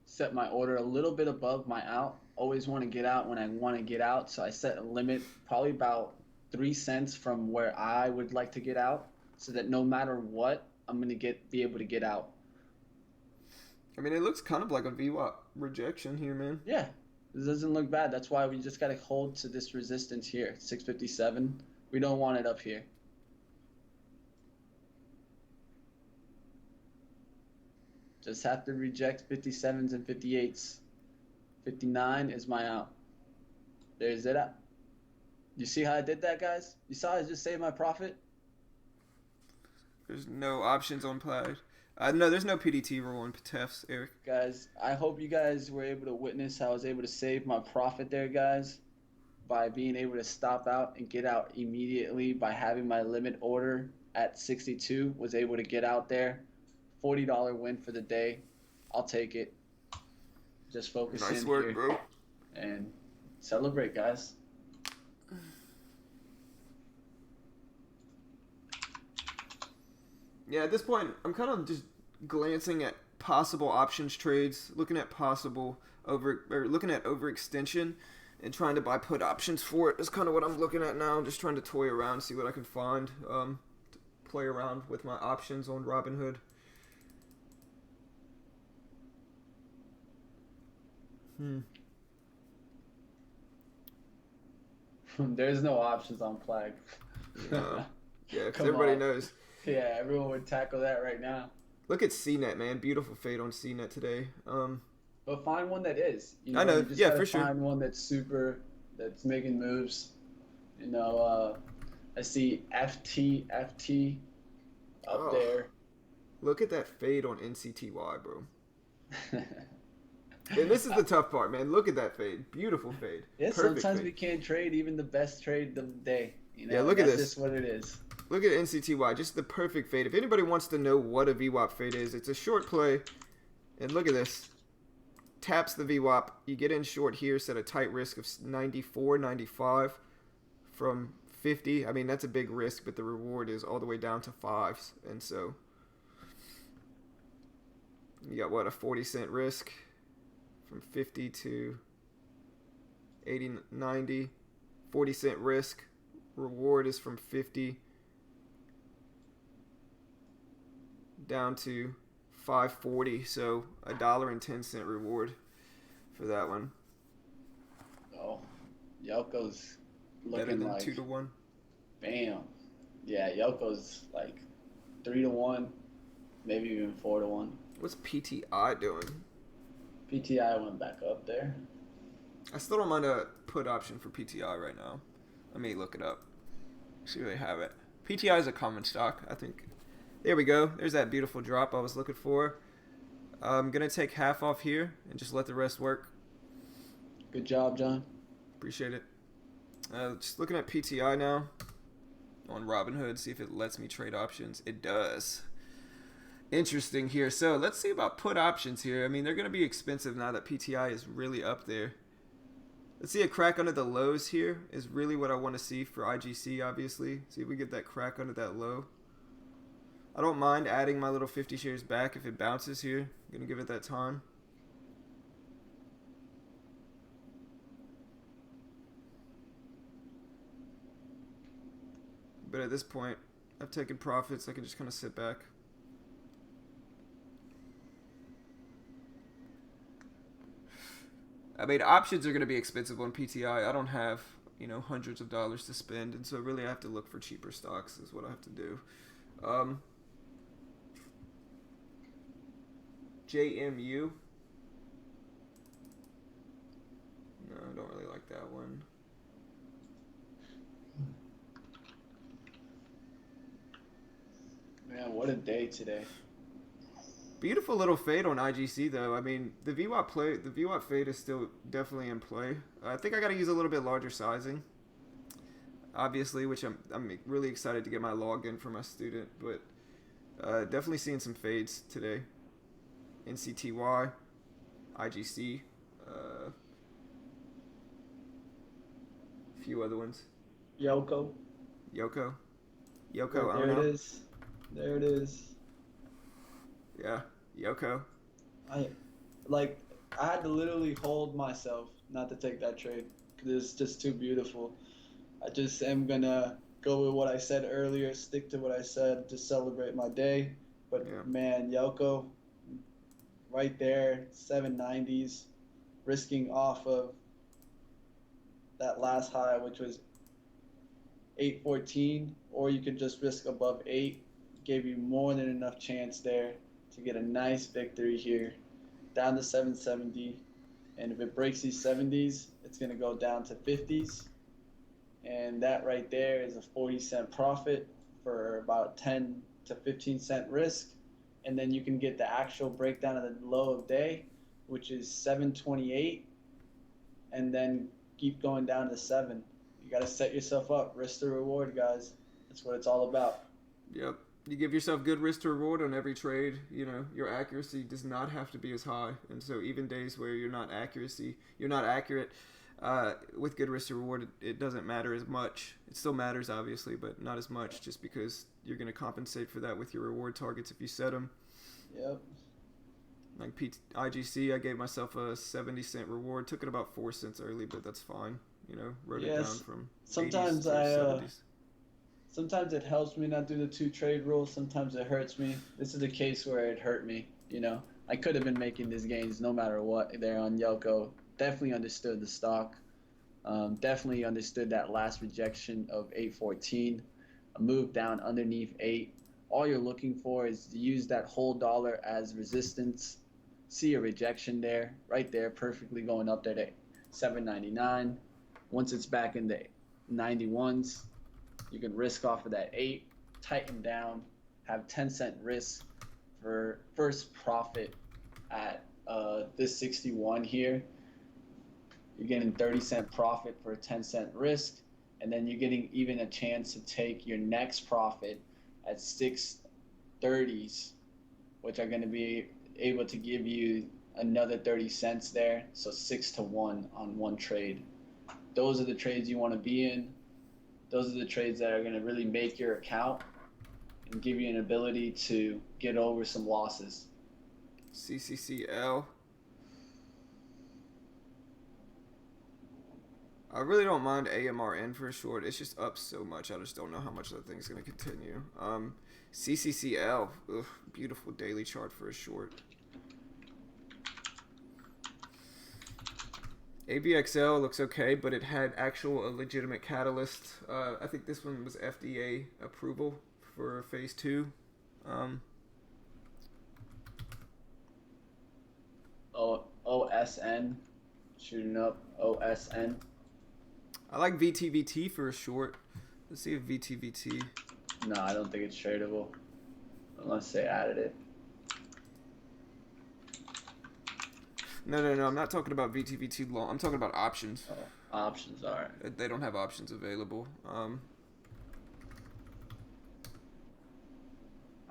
Set my order a little bit above my out. Always want to get out when I want to get out, so I set a limit probably about 3 cents from where I would like to get out, so that no matter what, I'm going to be able to get out. I mean, it looks kind of like a VWAP rejection here, man. Yeah. This doesn't look bad. That's why we just got to hold to this resistance here, 657. We don't want it up here. Just have to reject 57s and 58s. 59 is my out. There's it out. You see how I did that, guys? You saw I just saved my profit? There's no options on Plaid. No, there's no PDT rule on Tefs, Eric. Guys, I hope you guys were able to witness how I was able to save my profit there, guys, by being able to stop out and get out immediately by having my limit order at 62, was able to get out there. $40 win for the day. I'll take it. Just focus nice in work, here bro. And celebrate, guys. Yeah, at this point, I'm kind of just glancing at possible options trades, looking at overextension, and trying to buy put options for it. Is kind of what I'm looking at now. I'm just trying to toy around, see what I can find, to play around with my options on Robinhood. There's no options on Plague. Yeah, because everybody knows. Yeah, everyone would tackle that right now. Look at CNET, man. Beautiful fade on CNET today. But find one that is. I know. You just Yeah, for sure. Find one that's that's making moves. I see FT up there. Look at that fade on NCTY, bro. And this is the tough part, man. Look at that fade. Beautiful fade. Yeah, Perfect sometimes fade. we can't trade even the best trade of the day. Yeah, look at That's this. just what it is. Look at NCTY, just the perfect fade. If anybody wants to know what a VWAP fade is, it's a short play. And look at this. Taps the VWAP. You get in short here, set a tight risk of 94, 95 from 50. I mean, that's a big risk, but the reward is all the way down to 5s. And so you got, what, a 40-cent risk from 50 to 80, 90. 40-cent risk. Reward is from 50 down to 540, so $1.10 reward for that one. Oh, Yelko's looking better than like 2 to 1. Bam. Yeah, Yelko's like 3 to 1, maybe even 4 to 1. What's PTI doing? PTI went back up there. I still don't mind a put option for PTI right now. Let me look it up. See where they have it. PTI is a common stock, I think. There we go. There's that beautiful drop I was looking for. I'm going to take half off here and just let the rest work. Good job, John. Appreciate it. Just looking at PTI now on Robinhood, see if it lets me trade options. It does. Interesting here. So let's see about put options here. I mean, they're going to be expensive now that PTI is really up there. Let's see a crack under the lows here is really what I want to see for IGC, obviously. See if we get that crack under that low. I don't mind adding my little 50 shares back if it bounces here. I'm going to give it that time. But at this point, I've taken profits. I can just kind of sit back. I mean, options are going to be expensive on PTI. I don't have, hundreds of dollars to spend. And so really I have to look for cheaper stocks is what I have to do. JMU. No, I don't really like that one. Man, what a day today. Beautiful little fade on IGC though. I mean, the VWAP fade is still definitely in play. I think I got to use a little bit larger sizing, obviously, which I'm really excited to get my login for my student. But definitely seeing some fades today. NCTY, IGC, a few other ones. Yoko. Yoko. I don't There know. it is. There it is. Yeah, Yoko. I had to literally hold myself not to take that trade because it's just too beautiful. I just am gonna go with what I said earlier, stick to what I said to celebrate my day. But Yeah. man, Yoko, right there, 790s, risking off of that last high, which was 814, or you could just risk above 8. Gave you more than enough chance there to get a nice victory here, down to 770. And if it breaks these 70s, it's going to go down to 50s. And that right there is a 40-cent profit for about 10 to 15 cent risk. And then you can get the actual breakdown of the low of day, which is 728, and then keep going down to 7. You got to set yourself up, risk to reward, guys. That's what it's all about. Yep. You give yourself good risk to reward on every trade. Your accuracy does not have to be as high. And so even days where you're not accurate with good risk to reward, it doesn't matter as much. It still matters, obviously, but not as much just because you're going to compensate for that with your reward targets if you set them. Yep. Like IGC, I gave myself a 70-cent reward. Took it about 4 cents early, but that's fine. Wrote it down from sometimes 80s to 70s. Sometimes it helps me not do the 2 trade rule. Sometimes it hurts me. This is a case where it hurt me. I could have been making these gains no matter what there on Yoko. Definitely understood the stock. Definitely understood that last rejection of 814. A move down underneath 8. All you're looking for is to use that whole dollar as resistance. See a rejection there, right there, perfectly going up there to 799. Once it's back in the 91s, you can risk off of that 8, tighten down, have 10-cent risk for first profit at this 61 here. You're getting 30-cent profit for a 10-cent risk, and then you're getting even a chance to take your next profit at 630s, which are going to be able to give you another 30 cents there. So 6 to 1 on one trade. Those are the trades you want to be in. Those are the trades that are going to really make your account and give you an ability to get over some losses. CCCL. I really don't mind AMRN for a short. It's just up so much. I just don't know how much that thing's going to continue. CCCL. Ugh, beautiful daily chart for a short. AVXL looks okay, but it had actual legitimate catalyst. I think this one was FDA approval for phase 2. OSN. Shooting up. OSN. I like VTVT for a short. Let's see if VTVT. No, I don't think it's tradable. Unless they added it. No. I'm not talking about VTVT long. I'm talking about options. Oh, options, alright. They don't have options available.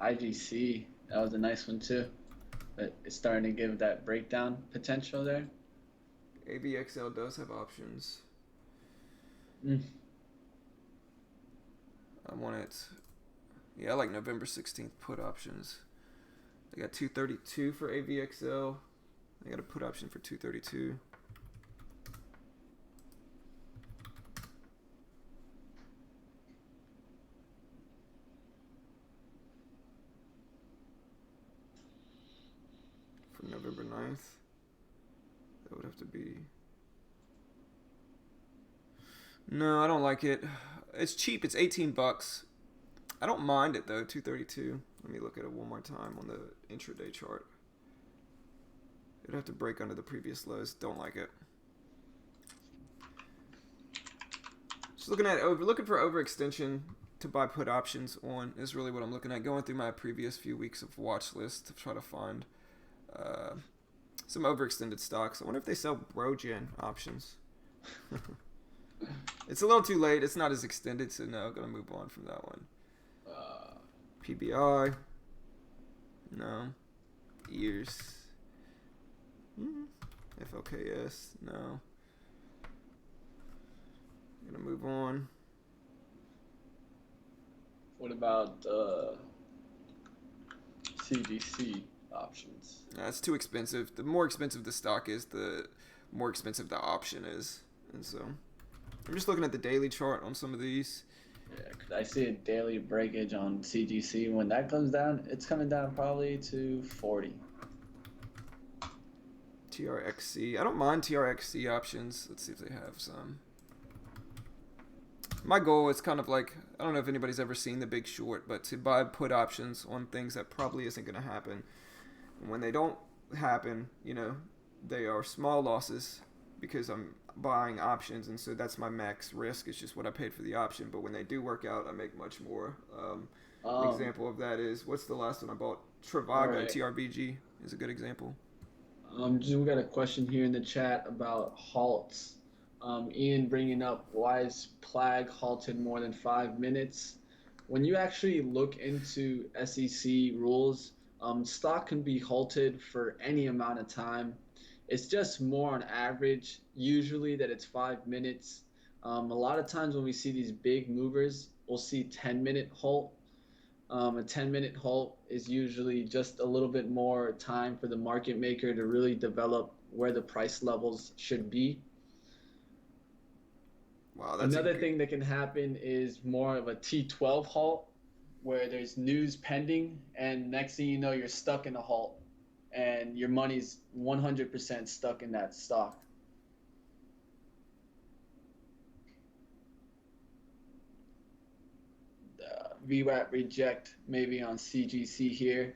IGC, that was a nice one too. But it's starting to give that breakdown potential there. AVXL does have options. I want it. Yeah, I like November 16th put options. They got 232 for AVXL. They got a put option for 232. For November 9th. That would have to be... No, I don't like it. It's cheap. It's $18. I don't mind it though. 232. Let me look at it one more time on the intraday chart. It'd have to break under the previous lows. Don't like it. Just looking for overextension to buy put options on is really what I'm looking at. Going through my previous few weeks of watch list to try to find some overextended stocks. I wonder if they sell Brogen options. It's a little too late. It's not as extended, so no, gonna move on from that one. PBI. No. Ears. FLKS. No. Gonna move on. What about CGC options? That's too expensive. The more expensive the stock is, the more expensive the option is. And so I'm just looking at the daily chart on some of these. Yeah, 'cause I see a daily breakage on CGC. When that comes down, it's coming down probably to 40. TRXC. I don't mind TRXC options. Let's see if they have some. My goal is kind of like, I don't know if anybody's ever seen The Big Short, but to buy put options on things that probably isn't going to happen. And when they don't happen, you know, they are small losses because I'm buying options, and so that's my max risk. It's just what I paid for the option. But when they do work out, I make much more. An example of that is, what's the last one I bought? Trivago, right. TRBG is a good example. We got a question here in the chat about halts. Ian bringing up, why is Plag halted more than 5 minutes? When you actually look into SEC rules, stock can be halted for any amount of time. It's just more on average, usually that it's 5 minutes. A lot of times when we see these big movers, we'll see 10-minute halt. A 10-minute halt is usually just a little bit more time for the market maker to really develop where the price levels should be. Wow, that's another thing that can happen is more of a T12 halt, where there's news pending, and next thing you know, you're stuck in a halt, and your money's 100% stuck in that stock. VWAP reject maybe on CGC here.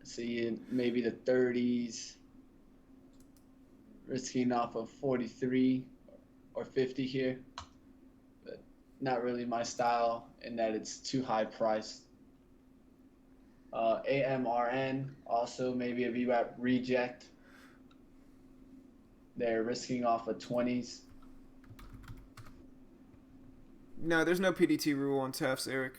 See maybe the 30s, risking off of 43 or 50 here, but not really my style in that it's too high priced. AMRN also maybe a VWAP reject. They're risking off of 20s. No, there's no PDT rule on Tefts, Eric.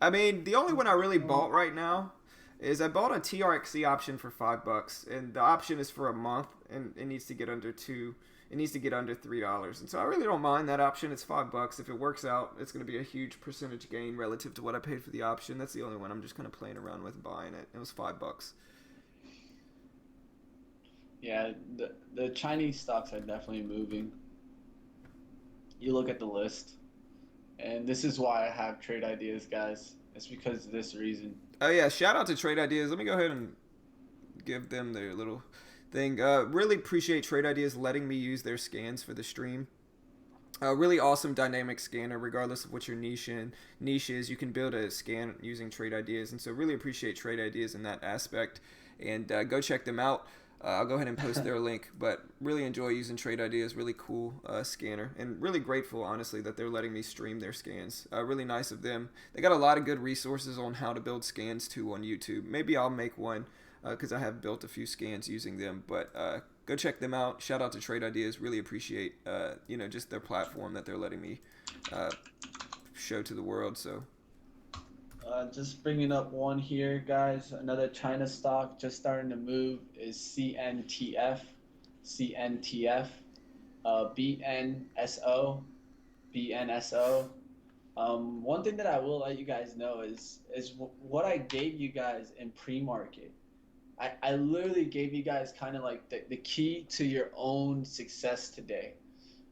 I mean, the only one I really bought right now is I bought a TRXC option for $5, and the option is for a month, and it needs to get under two. It needs to get under $3, and so I really don't mind that option. It's $5. If it works out, it's going to be a huge percentage gain relative to what I paid for the option. That's the only one I'm just kind of playing around with buying it. It was $5. Yeah, the Chinese stocks are definitely moving. You look at the list, and this is why I have trade ideas, guys. It's because of this reason. Oh yeah, shout out to Trade Ideas. Let me go ahead and give them their little thing. Really appreciate Trade Ideas letting me use their scans for the stream. Really awesome dynamic scanner, regardless of what your niche is. You can build a scan using Trade Ideas, and so really appreciate Trade Ideas in that aspect. And go check them out. I'll go ahead and post their link, but really enjoy using Trade Ideas. Really cool scanner, and really grateful, honestly, that they're letting me stream their scans. Really nice of them. They got a lot of good resources on how to build scans too on YouTube. Maybe I'll make one because I have built a few scans using them, but go check them out. Shout out to Trade Ideas. Really appreciate just their platform that they're letting me show to the world. So Just bringing up one here, guys. Another China stock just starting to move is CNTF, CNTF, BNSO, BNSO. One thing that I will let you guys know is what I gave you guys in pre-market. I literally gave you guys kind of like the key to your own success today.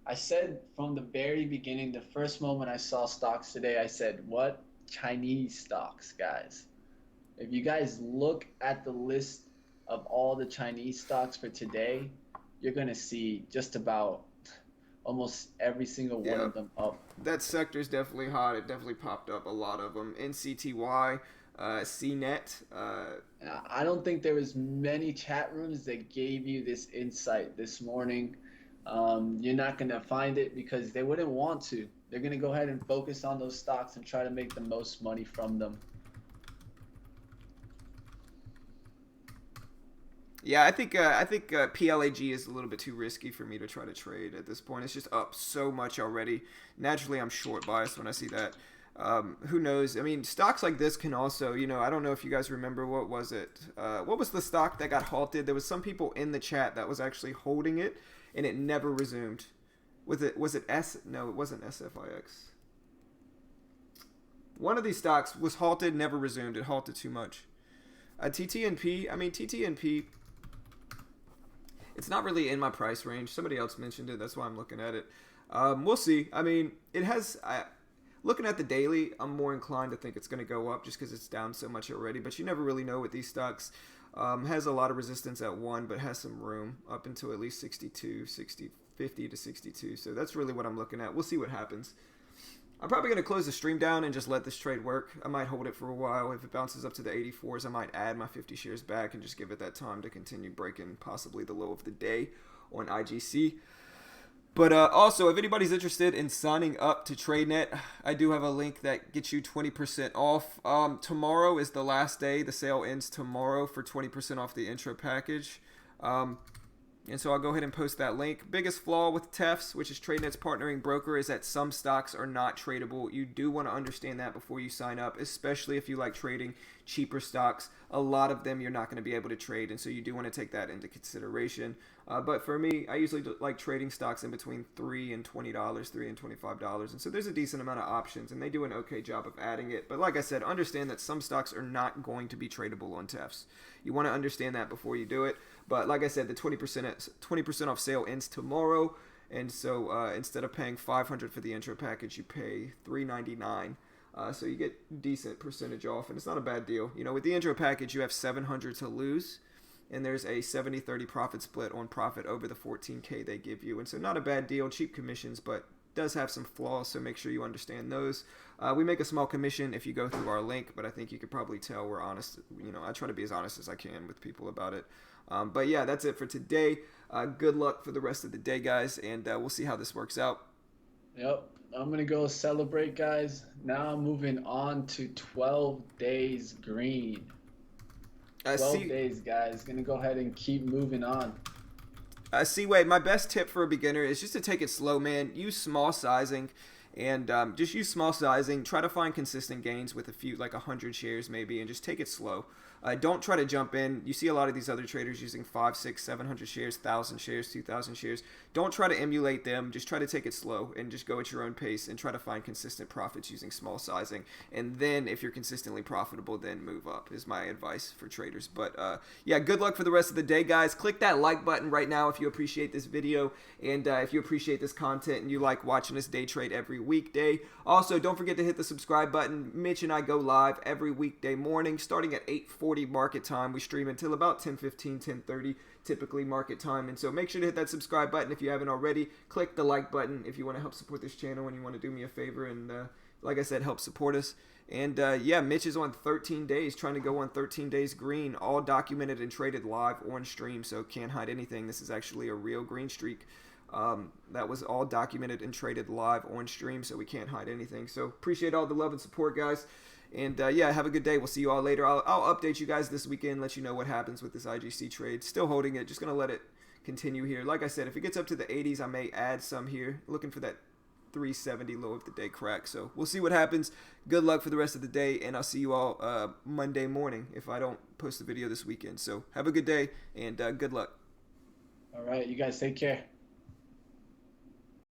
I said from the very beginning, the first moment I saw stocks today, I said, what? Chinese stocks, guys. If you guys look at the list of all the Chinese stocks for today, you're going to see just about almost every single one of them up. That sector's definitely hot. It definitely popped up a lot of them. NCTY, CNET. I don't think there was many chat rooms that gave you this insight this morning. You're not going to find it because they wouldn't want to. They're going to go ahead and focus on those stocks and try to make the most money from them. Yeah, I think PLAG is a little bit too risky for me to try to trade at this point. It's just up so much already. Naturally, I'm short biased when I see that. Who knows? I mean, stocks like this can also, I don't know if you guys remember, what was it? What was the stock that got halted? There was some people in the chat that was actually holding it, and it never resumed. Was it S? No, it wasn't SFIX. One of these stocks was halted, never resumed. It halted too much. TTNP, it's not really in my price range. Somebody else mentioned it. That's why I'm looking at it. We'll see. I mean, it has... looking at the daily, I'm more inclined to think it's going to go up just because it's down so much already. But you never really know with these stocks. Has a lot of resistance at 1, but has some room up until at least 62, 50 to 62. So that's really what I'm looking at. We'll see what happens. I'm probably going to close the stream down and just let this trade work. I might hold it for a while. If it bounces up to the 84s, I might add my 50 shares back and just give it that time to continue breaking possibly the low of the day on IGC. But also, if anybody's interested in signing up to TradeNet, I do have a link that gets you 20% off. Tomorrow is the last day. The sale ends tomorrow for 20% off the intro package. And so I'll go ahead and post that link. Biggest flaw with Tefts, which is TradeNet's partnering broker, is that some stocks are not tradable. You do want to understand that before you sign up, especially if you like trading cheaper stocks. A lot of them you're not going to be able to trade, and so you do want to take that into consideration. But for me, I usually like trading stocks in between $3 and $20, $3 and $25, and so there's a decent amount of options, and they do an okay job of adding it. But like I said, understand that some stocks are not going to be tradable on Tefts. You want to understand that before you do it. But like I said, the 20% off sale ends tomorrow, and so instead of paying $500 for the intro package, you pay $399. So you get decent percentage off, and it's not a bad deal. With the intro package, you have $700 to lose, and there's a 70-30 profit split on profit over the $14K they give you, and so not a bad deal. Cheap commissions, but does have some flaws, so make sure you understand those. We make a small commission if you go through our link, but I think you could probably tell we're honest. I try to be as honest as I can with people about it. But yeah, that's it for today. Good luck for the rest of the day, guys, and we'll see how this works out. Yep, I'm going to go celebrate, guys. Now moving on to 12 days green. 12 days, guys. Going to go ahead and keep moving on. Seaway, my best tip for a beginner is just to take it slow, man. Use small sizing. And just use small sizing. Try to find consistent gains with a few, like 100 shares maybe, and just take it slow. Don't try to jump in. You see a lot of these other traders using 5, 6, 700 shares, 1,000 shares, 2,000 shares. Don't try to emulate them. Just try to take it slow and just go at your own pace and try to find consistent profits using small sizing. And then if you're consistently profitable, then move up is my advice for traders. But yeah, good luck for the rest of the day, guys. Click that like button right now if you appreciate this video and if you appreciate this content and you like watching us day trade every weekday. Also, don't forget to hit the subscribe button. Mitch and I go live every weekday morning starting at 8:40 market time. We stream until about 10:15, 10:30 typically market time. And so make sure to hit that subscribe button if you haven't already. Click the like button if you want to help support this channel and you want to do me a favor and like I said, help support us. And yeah, Mitch is on 13 days, trying to go on 13 days green, all documented and traded live on stream, so can't hide anything. This is actually a real green streak. That was all documented and traded live on stream, so we can't hide anything. So appreciate all the love and support, guys. And yeah, have a good day. We'll see you all later. I'll update you guys this weekend, let you know what happens with this IGC trade. Still holding it, just going to let it continue here. Like I said, if it gets up to the 80s, I may add some here. Looking for that 370 low of the day crack. So we'll see what happens. Good luck for the rest of the day, and I'll see you all Monday morning if I don't post the video this weekend. So have a good day, and good luck. All right, you guys take care.